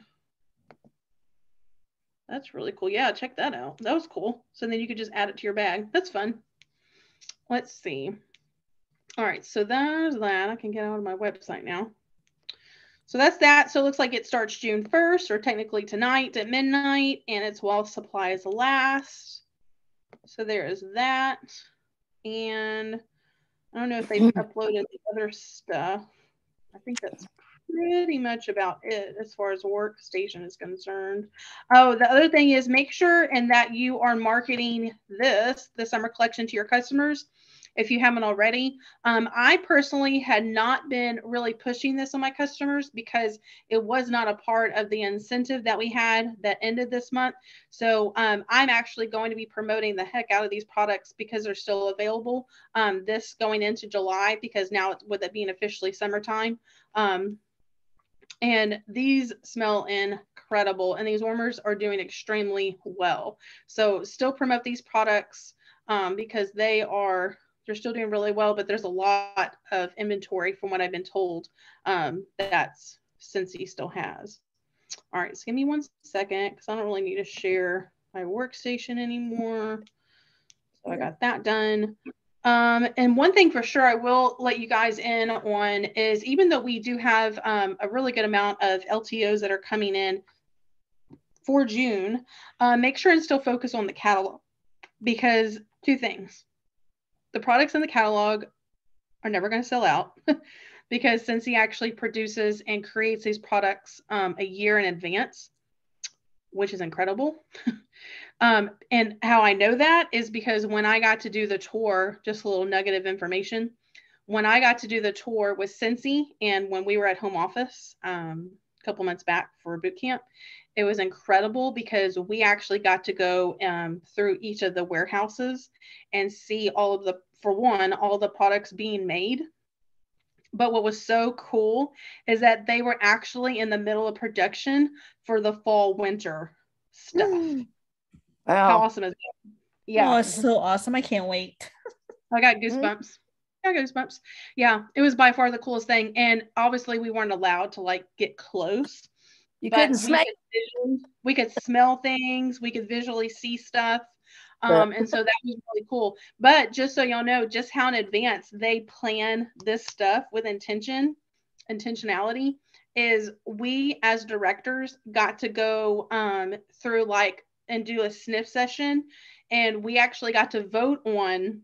That's really cool. Yeah, check that out. That was cool. So then you could just add it to your bag. That's fun. Let's see. All right, so there's that. I can get out of my website now. So that's that. So it looks like it starts June 1st, or technically tonight at midnight, and it's while supplies last. So there is that. And I don't know if they've uploaded the other stuff. I think that's pretty much about it as far as workstation is concerned. Oh, the other thing is, make sure and that you are marketing the summer collection to your customers if you haven't already. I personally had not been really pushing this on my customers because it was not a part of the incentive that we had that ended this month. So I'm actually going to be promoting the heck out of these products because they're still available this going into July, because now with it being officially summertime. And these smell incredible, and these warmers are doing extremely well. So still promote these products because they're still doing really well, but there's a lot of inventory from what I've been told that Scentsy still has. All right, so give me 1 second because I don't really need to share my workstation anymore. So I got that done. And one thing for sure I will let you guys in on is, even though we do have a really good amount of LTOs that are coming in for June, make sure and still focus on the catalog, because 2 things. The products in the catalog are never going to sell out because Scentsy actually produces and creates these products a year in advance, which is incredible. And how I know that is because when I got to do the tour, just a little nugget of information, when I got to do the tour with Scentsy and when we were at home office, a couple months back for boot camp. It was incredible because we actually got to go through each of the warehouses and see all the products being made. But what was so cool is that they were actually in the middle of production for the fall winter stuff. How Wow. awesome is that? Yeah. Oh, it's so awesome. I can't wait. I got goosebumps. I got goosebumps. Yeah, it was by far the coolest thing. And obviously we weren't allowed to like get close. You But couldn't smell. we could smell things. We could visually see stuff. And so that was really cool. But just so y'all know just how in advance they plan this stuff with intentionality is we as directors got to go through like and do a sniff session. And we actually got to vote on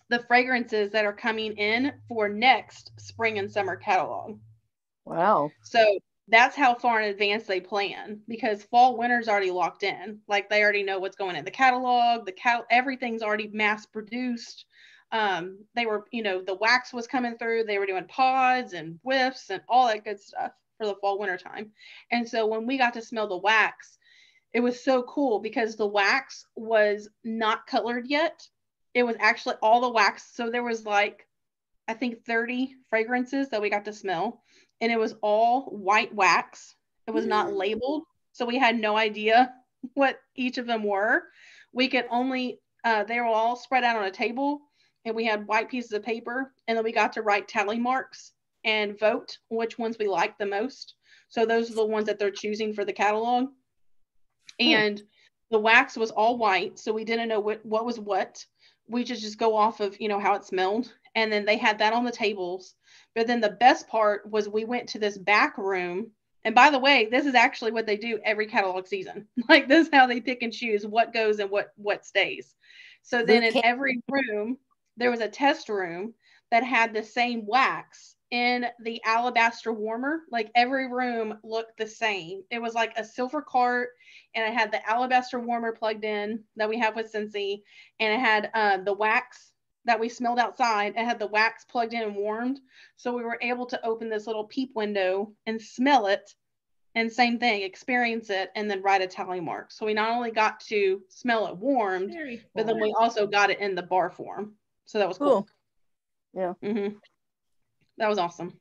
the fragrances that are coming in for next spring and summer catalog. Wow. So that's how far in advance they plan, because fall winter's already locked in. Like they already know what's going in the catalog. Everything's already mass produced. They were, the wax was coming through. They were doing pods and whiffs and all that good stuff for the fall winter time. And so when we got to smell the wax, it was so cool because the wax was not colored yet. It was actually all the wax. So there was like, I think 30 fragrances that we got to smell. And it was all white wax. It was not labeled. So we had no idea what each of them were. We could only, they were all spread out on a table and we had white pieces of paper. And then we got to write tally marks and vote which ones we liked the most. So those are the ones that they're choosing for the catalog. And the wax was all white. So we didn't know what was what. We just go off of, how it smelled. And then they had that on the tables. But then the best part was we went to this back room. And by the way, this is actually what they do every catalog season. Like this is how they pick and choose what goes and what stays. So then in every room, there was a test room that had the same wax in the alabaster warmer. Like every room looked the same. It was like a silver cart and it had the alabaster warmer plugged in that we have with Scentsy. And it had the wax that we smelled outside. It had the wax plugged in and warmed. So we were able to open this little peep window and smell it. And same thing, experience it, and then write a tally mark. So we not only got to smell it warmed, but then we also got it in the bar form. So that was cool. Yeah. That was awesome.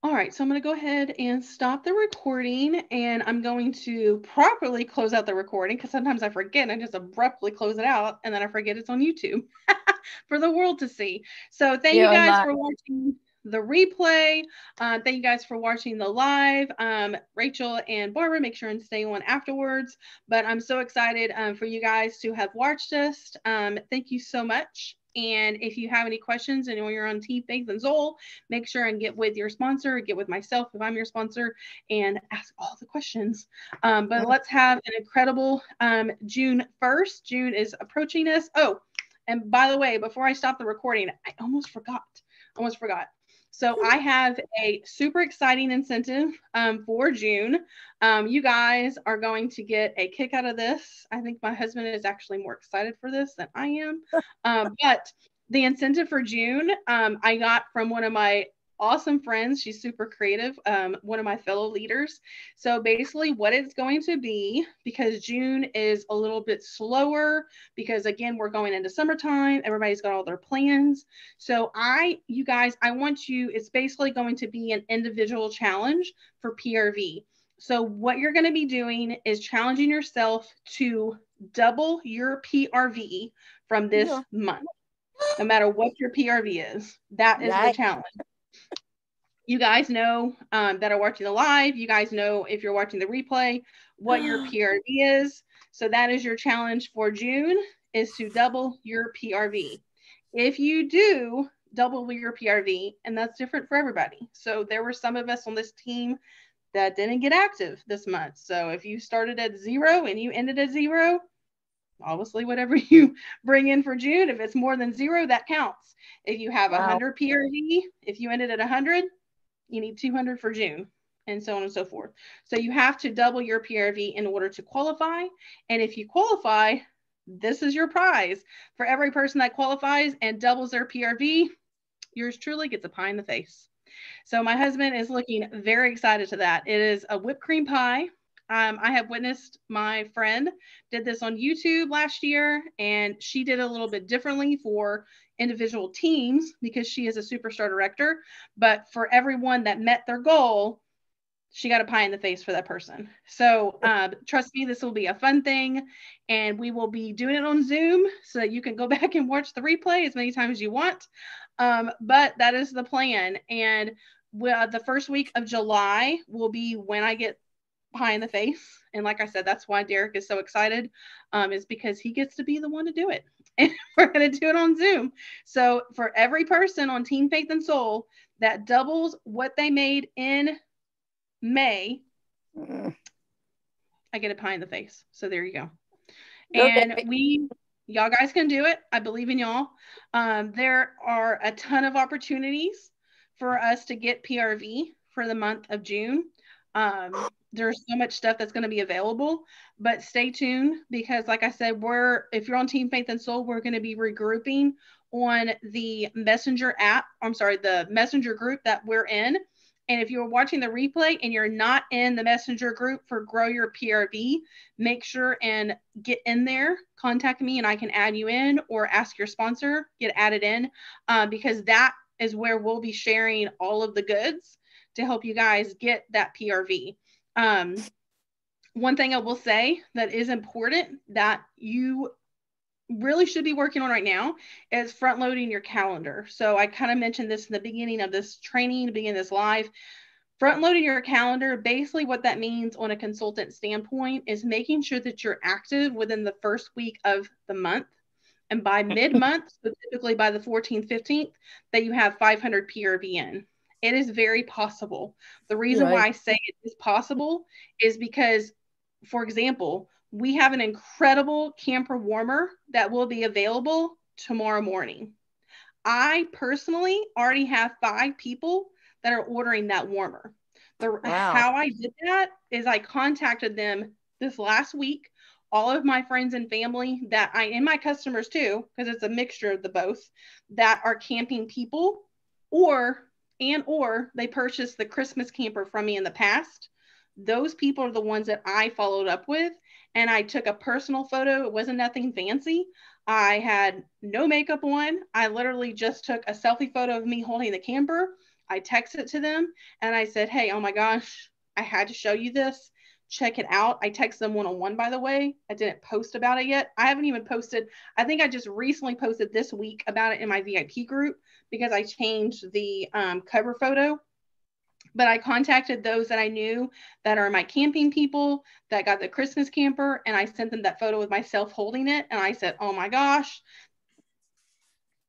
All right, so I'm going to go ahead and stop the recording, and I'm going to properly close out the recording because sometimes I forget and I just abruptly close it out, and then I forget it's on YouTube for the world to see. So thank you guys for watching the replay. Thank you guys for watching the live. Rachel and Barbara, make sure and stay on afterwards. But I'm so excited for you guys to have watched us. Thank you so much. And if you have any questions and you're on Team Faith and Soul, make sure and get with your sponsor, get with myself if I'm your sponsor, and ask all the questions. But let's have an incredible June 1st. June is approaching us. Oh, and by the way, before I stop the recording, I almost forgot. So I have a super exciting incentive for June. You guys are going to get a kick out of this. I think my husband is actually more excited for this than I am. But the incentive for June, I got from one of my awesome friends. She's super creative, one of my fellow leaders. So basically what it's going to be, because June is a little bit slower, because again, we're going into summertime, everybody's got all their plans. So you guys, I want you, it's basically going to be an individual challenge for PRV. So what you're going to be doing is challenging yourself to double your PRV from this month, no matter what your PRV is. That is the challenge. You guys know that are watching the live. You guys know if you're watching the replay what your PRV is. So that is your challenge for June, is to double your PRV. If you do double your PRV, and that's different for everybody. So there were some of us on this team that didn't get active this month. So if you started at 0 and you ended at 0, obviously whatever you bring in for June, if it's more than 0, that counts. If you have 100 PRV, if you ended at 100, you need 200 for June, and so on and so forth. So you have to double your PRV in order to qualify. And if you qualify, this is your prize. For every person that qualifies and doubles their PRV, yours truly gets a pie in the face. So my husband is looking very excited to that. It is a whipped cream pie. I have witnessed my friend did this on YouTube last year, and she did a little bit differently for individual teams because she is a superstar director. But for everyone that met their goal, she got a pie in the face for that person. So trust me, this will be a fun thing, and we will be doing it on Zoom so that you can go back and watch the replay as many times as you want. But that is the plan. And the first week of July will be when I get pie in the face. And like I said, that's why Derek is so excited, is because he gets to be the one to do it. And we're going to do it on Zoom. So for every person on Team Faith and Soul that doubles what they made in May, I get a pie in the face. So there you go. And Okay. y'all guys can do it. I believe in y'all. There are a ton of opportunities for us to get PRV for the month of June. There's so much stuff that's going to be available, but stay tuned because like I said, if you're on Team Faith and Soul, we're going to be regrouping on the Messenger app. I'm sorry, the Messenger group that we're in. And if you're watching the replay and you're not in the Messenger group for Grow Your PRV, make sure and get in there, contact me and I can add you in, or ask your sponsor, get added in, because that is where we'll be sharing all of the goods to help you guys get that PRV. One thing I will say that is important that you really should be working on right now is front loading your calendar. So I kind of mentioned this in the beginning of this training, beginning this live. Front loading your calendar, basically what that means on a consultant standpoint is making sure that you're active within the first week of the month. And by mid-month, so typically by the 14th, 15th, that you have 500 PRV in. It is very possible. The reason why I say it is possible is because, for example, we have an incredible camper warmer that will be available tomorrow morning. I personally already have 5 people that are ordering that warmer. How I did that is I contacted them this last week, all of my friends and family and my customers too, because it's a mixture of the both, that are camping people or they purchased the Christmas camper from me in the past. Those people are the ones that I followed up with, and I took a personal photo. It wasn't nothing fancy. I had no makeup on. I literally just took a selfie photo of me holding the camper. I texted it to them and I said, hey, oh my gosh, I had to show you this. Check it out. I texted them one-on-one, by the way. I didn't post about it yet. I haven't even posted. I think I just recently posted this week about it in my VIP group because I changed the cover photo. But I contacted those that I knew that are my camping people that got the Christmas camper, and I sent them that photo with myself holding it. And I said, oh my gosh,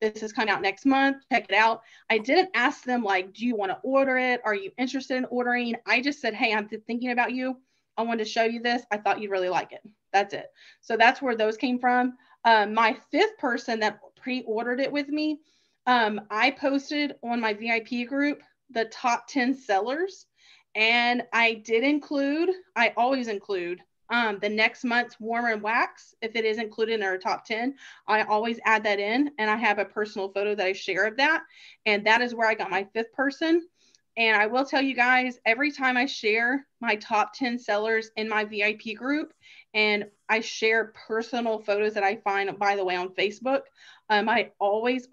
this is coming out next month. Check it out. I didn't ask them like, do you want to order it? Are you interested in ordering? I just said, hey, I'm thinking about you. I wanted to show you this. I thought you'd really like it. That's it. So that's where those came from. My 5th person that pre-ordered it with me, I posted on my VIP group the top 10 sellers, and I always include the next month's warmer and wax. If it is included in our top 10, I always add that in, and I have a personal photo that I share of that, and that is where I got my 5th person. And I will tell you guys, every time I share my top 10 sellers in my VIP group, and I share personal photos that I find, by the way, on Facebook, I always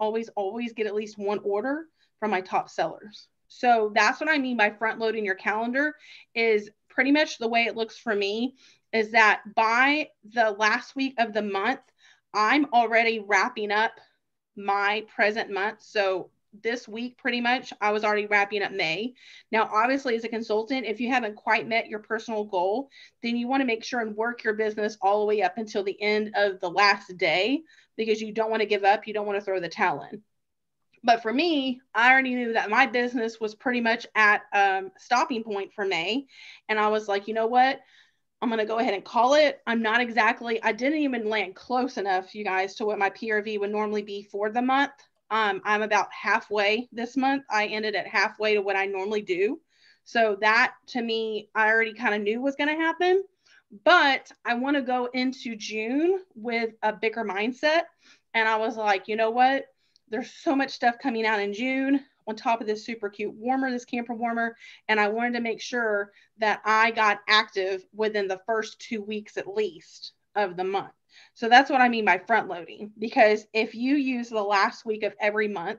get at least one order from my top sellers. So that's what I mean by front loading your calendar. Is pretty much the way it looks for me is that by the last week of the month, I'm already wrapping up my present month. So this week, pretty much, I was already wrapping up May. Now, obviously, as a consultant, if you haven't quite met your personal goal, then you want to make sure and work your business all the way up until the end of the last day, because you don't want to give up. You don't want to throw the towel in. But for me, I already knew that my business was pretty much at stopping point for May. And I was like, you know what? I'm going to go ahead and call it. I didn't even land close enough, you guys, to what my PRV would normally be for the month. I'm about halfway this month. I ended at halfway to what I normally do. So that, to me, I already kind of knew was going to happen. But I want to go into June with a bigger mindset. And I was like, you know what? There's so much stuff coming out in June. on top of this super cute warmer, this camper warmer. And I wanted to make sure that I got active within the first 2 weeks at least of the month. So that's what I mean by front loading, because if you use the last week of every month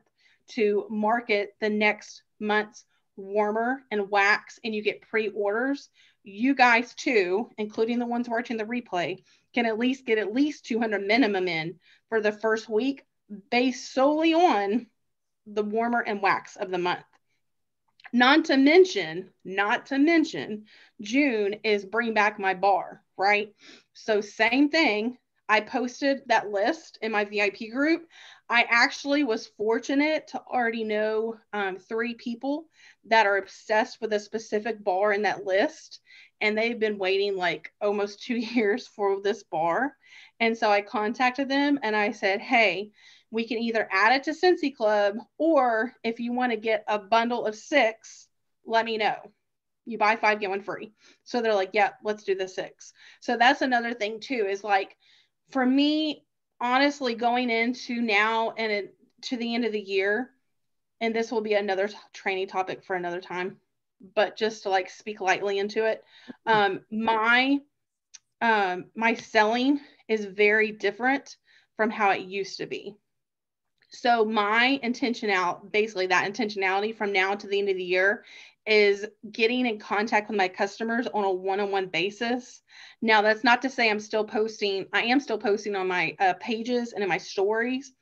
to market the next month's warmer and wax and you get pre-orders, you guys too, including the ones watching the replay, can at least get at least 200 minimum in for the first week based solely on the warmer and wax of the month. Not to mention, June is Bring Back My Bar, right? So same thing. I posted that list in my VIP group. I actually was fortunate to already know 3 people that are obsessed with a specific bar in that list. And they've been waiting like almost 2 years for this bar. And so I contacted them and I said, hey, we can either add it to Scentsy Club, or if you want to get a bundle of 6, let me know. You buy 5, get 1 free. So they're like, yeah, let's do the 6. So that's another thing too, is like, for me, honestly, going into now and to the end of the year, and this will be another training topic for another time, but just to like speak lightly into it, my selling is very different from how it used to be. So my intentionality from now to the end of the year is getting in contact with my customers on a one-on-one basis. Now, that's not to say I am still posting on my pages and in my stories,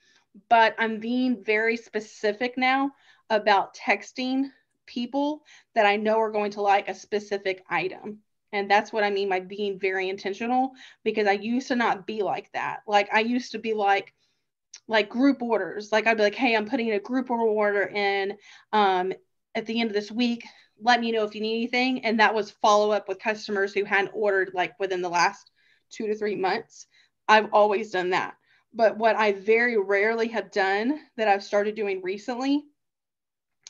but I'm being very specific now about texting people that I know are going to like a specific item. And that's what I mean by being very intentional, because I used to not be like that. Like I used to be like group orders. Like I'd be like, hey, I'm putting a group order in at the end of this week. Let me know if you need anything. And that was follow up with customers who hadn't ordered like within the last 2 to 3 months. I've always done that. But what I very rarely have done that I've started doing recently,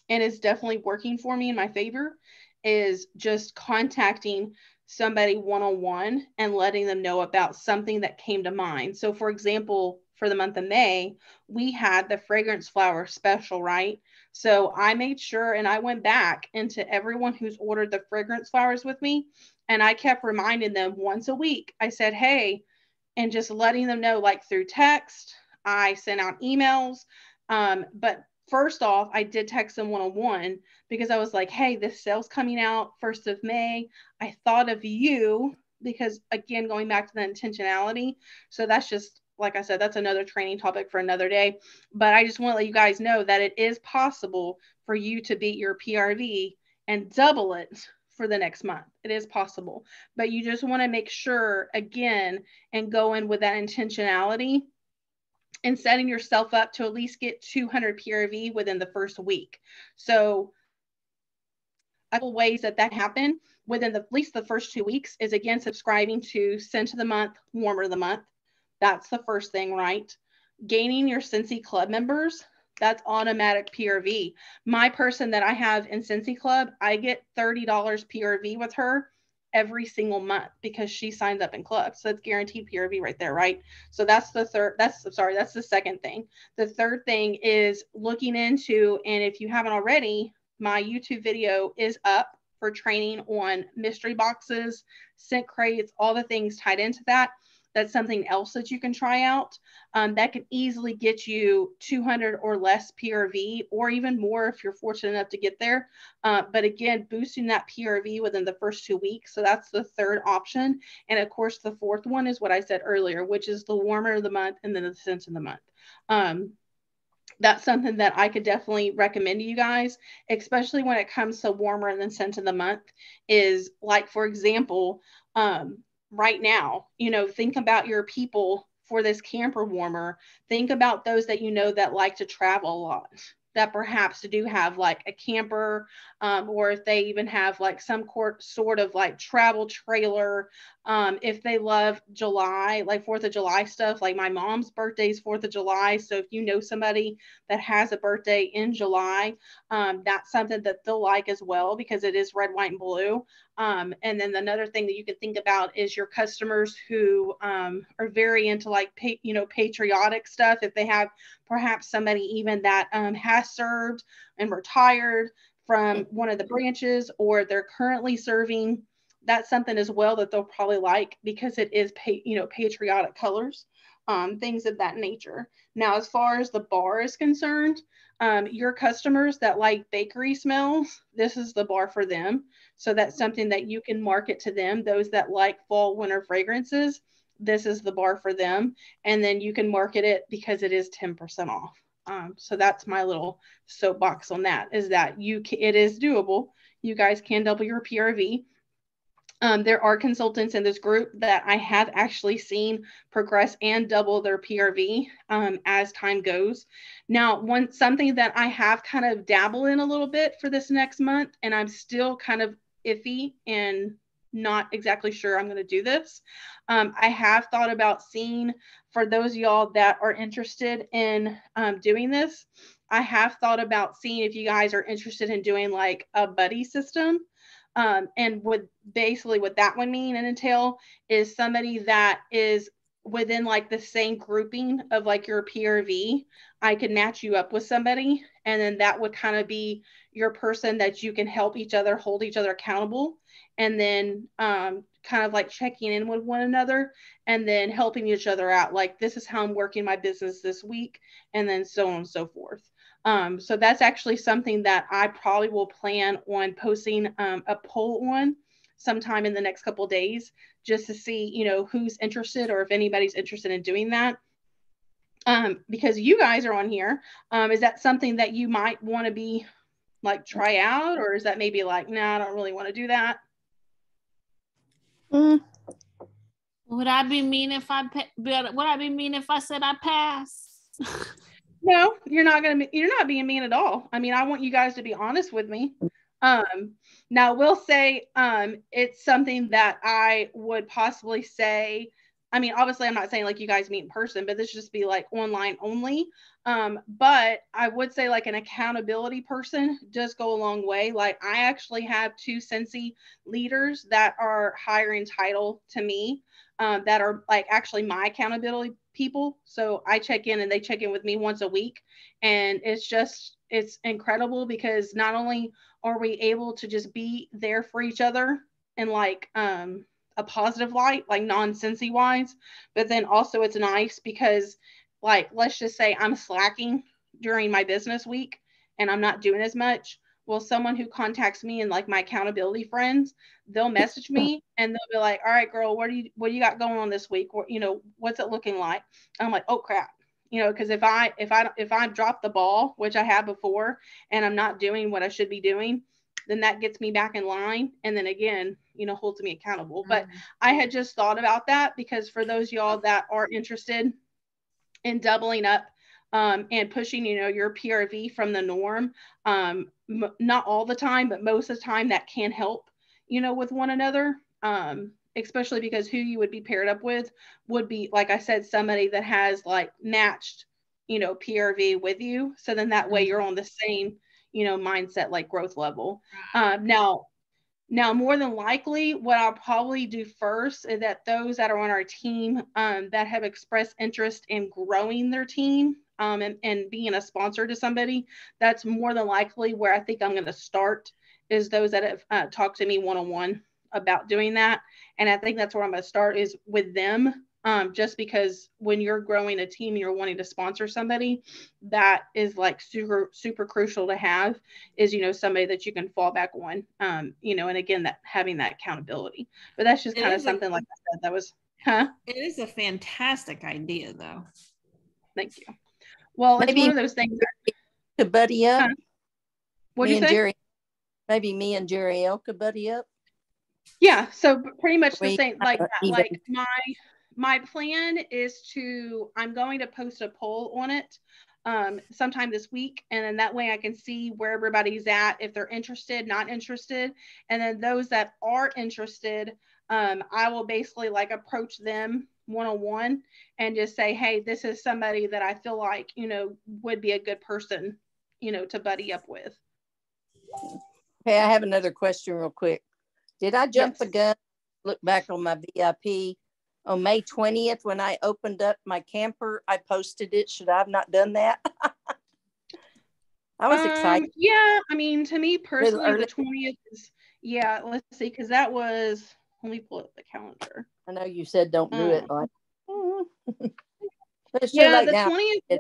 and is definitely working for me in my favor, is just contacting somebody one-on-one and letting them know about something that came to mind. So for example, for the month of May, we had the fragrance flower special, right? So I made sure, and I went back into everyone who's ordered the fragrance flowers with me, and I kept reminding them once a week. I said, hey, and just letting them know, like through text. I sent out emails, but first off, I did text them one-on-one, because I was like, hey, this sale's coming out 1st of May. I thought of you, because again, going back to the intentionality. So that's just, like I said, that's another training topic for another day. But I just want to let you guys know that it is possible for you to beat your PRV and double it for the next month. It is possible, but you just want to make sure, again, and go in with that intentionality and setting yourself up to at least get 200 PRV within the first week. So a couple ways that happen within at least the first 2 weeks is, again, subscribing to Scent of the Month, Warmer of the Month. That's the first thing, right? Gaining your Scentsy Club members, that's automatic PRV. My person that I have in Scentsy Club, I get $30 PRV with her every single month because she signs up in club. So it's guaranteed PRV right there, right? So that's the second thing. The third thing is looking into, and if you haven't already, my YouTube video is up for training on mystery boxes, scent crates, all the things tied into that. That's something else that you can try out. That can easily get you 200 or less PRV, or even more if you're fortunate enough to get there. But again, boosting that PRV within the first 2 weeks. So that's the third option. And of course, the fourth one is what I said earlier, which is the Warmer of the Month and then the Scent of the Month. That's something that I could definitely recommend to you guys, especially when it comes to Warmer and then Scent of the Month, is like, for example, right now, think about your people for this camper warmer. Think about those that that like to travel a lot, that perhaps do have like a camper, or if they even have like some sort of like travel trailer. If they love July, like 4th of July stuff, like my mom's birthday is 4th of July. So if you know somebody that has a birthday in July, that's something that they'll like as well, because it is red, white, and blue. And then another thing that you can think about is your customers who are very into like, patriotic stuff. If they have perhaps somebody even that has last served and retired from one of the branches, or they're currently serving, that's something as well that they'll probably like, because it is patriotic colors, things of that nature. Now, as far as the bar is concerned, your customers that like bakery smells, this is the bar for them. So that's something that you can market to them. Those that like fall winter fragrances, this is the bar for them. And then you can market it because it is 10% off. So that's my little soapbox on that, is that it is doable. You guys can double your PRV. There are consultants in this group that I have actually seen progress and double their PRV as time goes. Now, something that I have kind of dabbled in a little bit for this next month, and I'm still kind of iffy and not exactly sure I'm going to do this. I have thought about seeing, for those of y'all that are interested in doing this, I have thought about seeing if you guys are interested in doing like a buddy system. And what that would mean and entail is somebody that is within like the same grouping of like your PRV. I could match you up with somebody, and then that would kind of be your person that you can help each other, hold each other accountable, and then kind of like checking in with one another and then helping each other out. Like, this is how I'm working my business this week, and then so on and so forth. So that's actually something that I probably will plan on posting a poll on sometime in the next couple of days, just to see, who's interested, or if anybody's interested in doing that. Because you guys are on here. Is that something that you might want to be like try out, or is that maybe like, nah, I don't really want to do that? Would I be mean if I said I pass? No, you're not being mean at all. I mean, I want you guys to be honest with me. Now we'll say, it's something that I would possibly say, I mean, obviously I'm not saying like you guys meet in person, but this should just be like online only. But I would say like an accountability person does go a long way. Like, I actually have 2 Scentsy leaders that are higher in title to me, that are like actually my accountability people. So I check in and they check in with me once a week. And it's incredible, because not only are we able to just be there for each other and like, a positive light, like non-Scentsy wise, but then also it's nice because, like, let's just say I'm slacking during my business week and I'm not doing as much. Well, someone who contacts me and like my accountability friends, they'll message me and they'll be like, all right, girl, what do you got going on this week? Or, what's it looking like? And I'm like, oh crap. Because if I drop the ball, which I have before, and I'm not doing what I should be doing, then that gets me back in line. And then again, holds me accountable. But I had just thought about that, because for those y'all that are interested in doubling up, and pushing, your PRV from the norm, not all the time, but most of the time, that can help, with one another. Especially because who you would be paired up with would be, like I said, somebody that has like matched, PRV with you. So then that way you're on the same, mindset, like growth level. Now, more than likely, what I'll probably do first is that those that are on our team, that have expressed interest in growing their team, and being a sponsor to somebody, that's more than likely where I think I'm going to start, is those that have talked to me one-on-one about doing that. And I think that's where I'm going to start, is with them. Just because when you're growing a team, you're wanting to sponsor somebody, that is like super, super crucial to have, is, somebody that you can fall back on, and again, that having that accountability. But that's just kind of something, like I said, that was, It is a fantastic idea, though. Thank you. Well, Maybe it's one of those things to buddy up. What do you say? Maybe me and Jerry L could buddy up. Yeah. So pretty much the same, like that. Even. Like my plan is I'm going to post a poll on it sometime this week. And then that way I can see where everybody's at, if they're interested, not interested. And then those that are interested, I will basically like approach them one-on-one and just say, hey, this is somebody that I feel like, would be a good person, to buddy up with. Okay, I have another question real quick. Did I jump the gun? Look back on my VIP. On May 20th, when I opened up my camper, I posted it. Should I have not done that? I was excited. Yeah, I mean, to me Little personally, early. the 20th is, yeah, let's see, because that was, let me pull up the calendar. I know you said don't do it. Like, but it's too Yeah, late the now. 20th.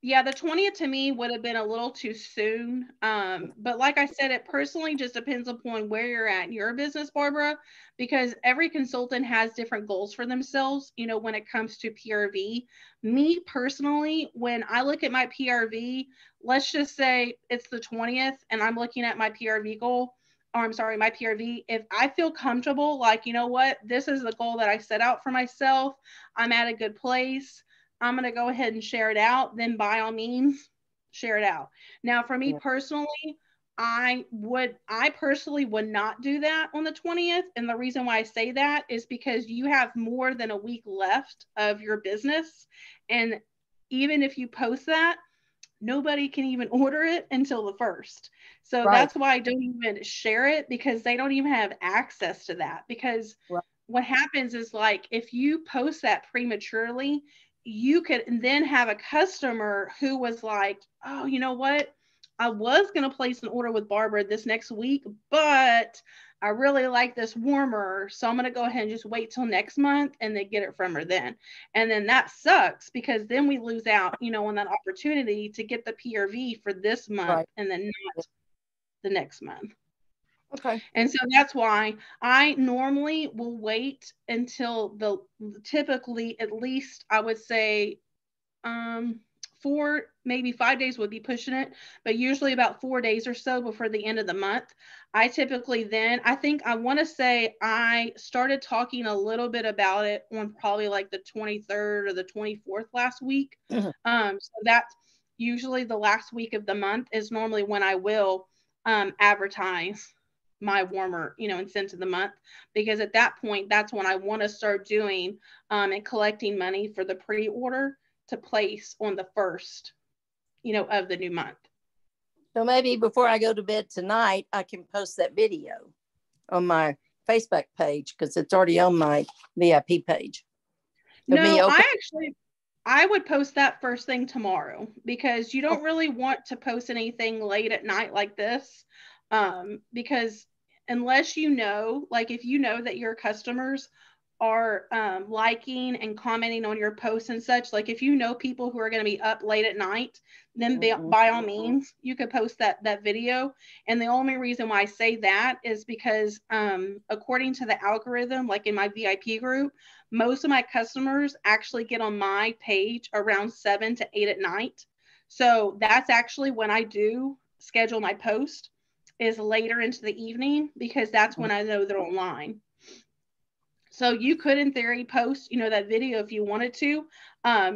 Yeah, the 20th to me would have been a little too soon. But like I said, it personally just depends upon where you're at in your business, Barbara, because every consultant has different goals for themselves, when it comes to PRV. Me personally, when I look at my PRV, let's just say it's the 20th and I'm looking at my PRV goal, or I'm sorry, my PRV. If I feel comfortable, like, you know what, this is the goal that I set out for myself, I'm at a good place, I'm going to go ahead and share it out, then by all means, share it out. Now, for me personally, I personally would not do that on the 20th. And the reason why I say that is because you have more than a week left of your business. And even if you post that, nobody can even order it until the 1st. So that's why I don't even share it, because they don't even have access to that. Because what happens is, like, if you post that prematurely, you could then have a customer who was like, oh, you know what? I was going to place an order with Barbara this next week, but I really like this warmer. So I'm going to go ahead and just wait till next month and then get it from her then. And then that sucks, because then we lose out, on that opportunity to get the PRV for this month and then not the next month. Okay. And so that's why I normally will wait until typically, at least I would say 4, maybe 5 days would be pushing it, but usually about 4 days or so before the end of the month. I typically then, I want to say I started talking a little bit about it on probably like the 23rd or the 24th last week. So that's usually the last week of the month is normally when I will advertise my warmer, and scent of the month, because at that point, that's when I want to start doing and collecting money for the pre-order to place on the 1st, of the new month. So maybe before I go to bed tonight, I can post that video on my Facebook page, because it's already on my VIP page. No, I would post that first thing tomorrow, because you don't really want to post anything late at night like this. Because unless like if you know that your customers are liking and commenting on your posts and such, like if you know people who are going to be up late at night, then by all means, you could post that video. And the only reason why I say that is because according to the algorithm, like in my VIP group, most of my customers actually get on my page around 7 to 8 at night. So that's actually when I do schedule my post, is later into the evening, because that's when I know they're online. So you could, in theory, post, that video if you wanted to.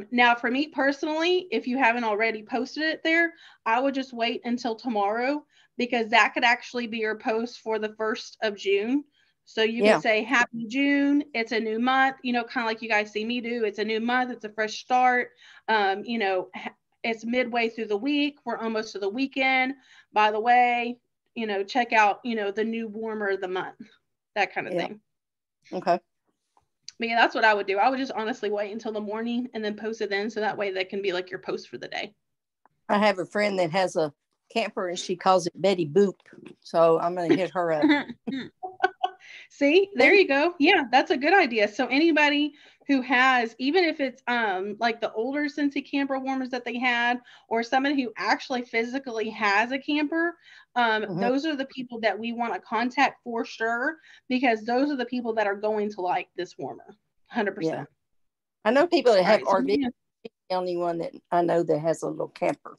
Now, for me personally, if you haven't already posted it there, I would just wait until tomorrow, because that could actually be your post for the 1st of June. So you could say, happy June, it's a new month, kind of like you guys see me do. It's a new month, it's a fresh start. It's midway through the week. We're almost to the weekend. By the way, check out, the new warmer of the month, that kind of thing. Okay. But yeah, that's what I would do. I would just honestly wait until the morning and then post it then. So that way that can be like your post for the day. I have a friend that has a camper and she calls it Betty Boop. So I'm going to hit her up. See, there you go. Yeah, that's a good idea. So anybody who has, even if it's like the older Scentsy camper warmers that they had, or somebody who actually physically has a camper, those are the people that we want to contact for sure, because those are the people that are going to like this warmer, 100%. Yeah. I know people that have RV. The only one that I know that has a little camper.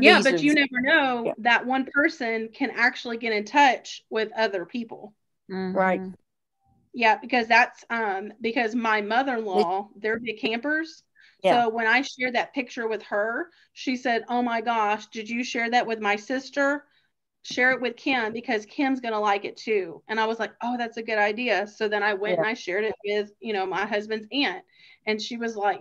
Yeah, but you never know, that one person can actually get in touch with other people. Right. Yeah, because that's because my mother-in-law, they're big campers. So when I shared that picture with her, she said, oh my gosh, did you share that with my sister? Share it with Kim, because Kim's going to like it too. And I was like, oh, that's a good idea. So then I went and I shared it with, my husband's aunt. And she was like,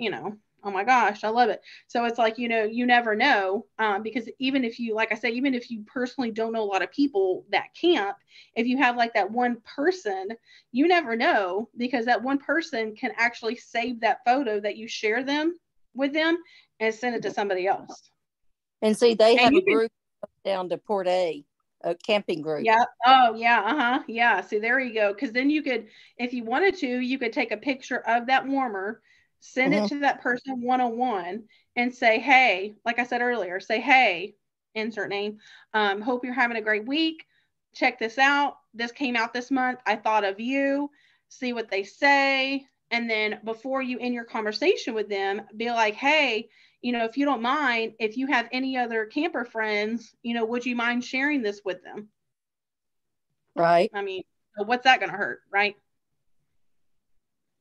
oh my gosh, I love it. So it's like, you never know, because even if you, like I said, even if you personally don't know a lot of people that camp, if you have like that one person, you never know, because that one person can actually save that photo that you share them with them and send it to somebody else. And see, they And have you a can- group down to Port A, a camping group. Yeah. Oh, yeah. Yeah. See, there you go. Because then you could, if you wanted to, you could take a picture of that warmer, send it to that person one-on-one, and say, hey, like I said earlier, say, hey, insert name. Hope you're having a great week. Check this out. This came out this month. I thought of you. See what they say. And then before you end your conversation with them, be like, hey, if you don't mind, if you have any other camper friends, would you mind sharing this with them? Right. I mean, what's that going to hurt, right?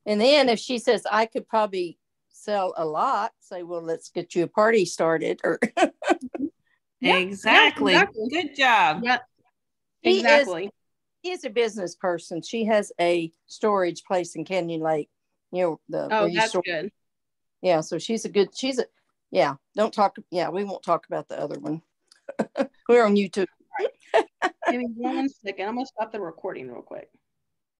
And then if she says, I could probably sell a lot, say, well, let's get you a party started. Or Yeah, Exactly. yeah, exactly. Good job. Yeah, She exactly. She is a business person. She has a storage place in Canyon Lake. Oh, that's good. Yeah, so don't talk. Yeah, we won't talk about the other one. We're on YouTube. Give me 1 second. I'm going to stop the recording real quick.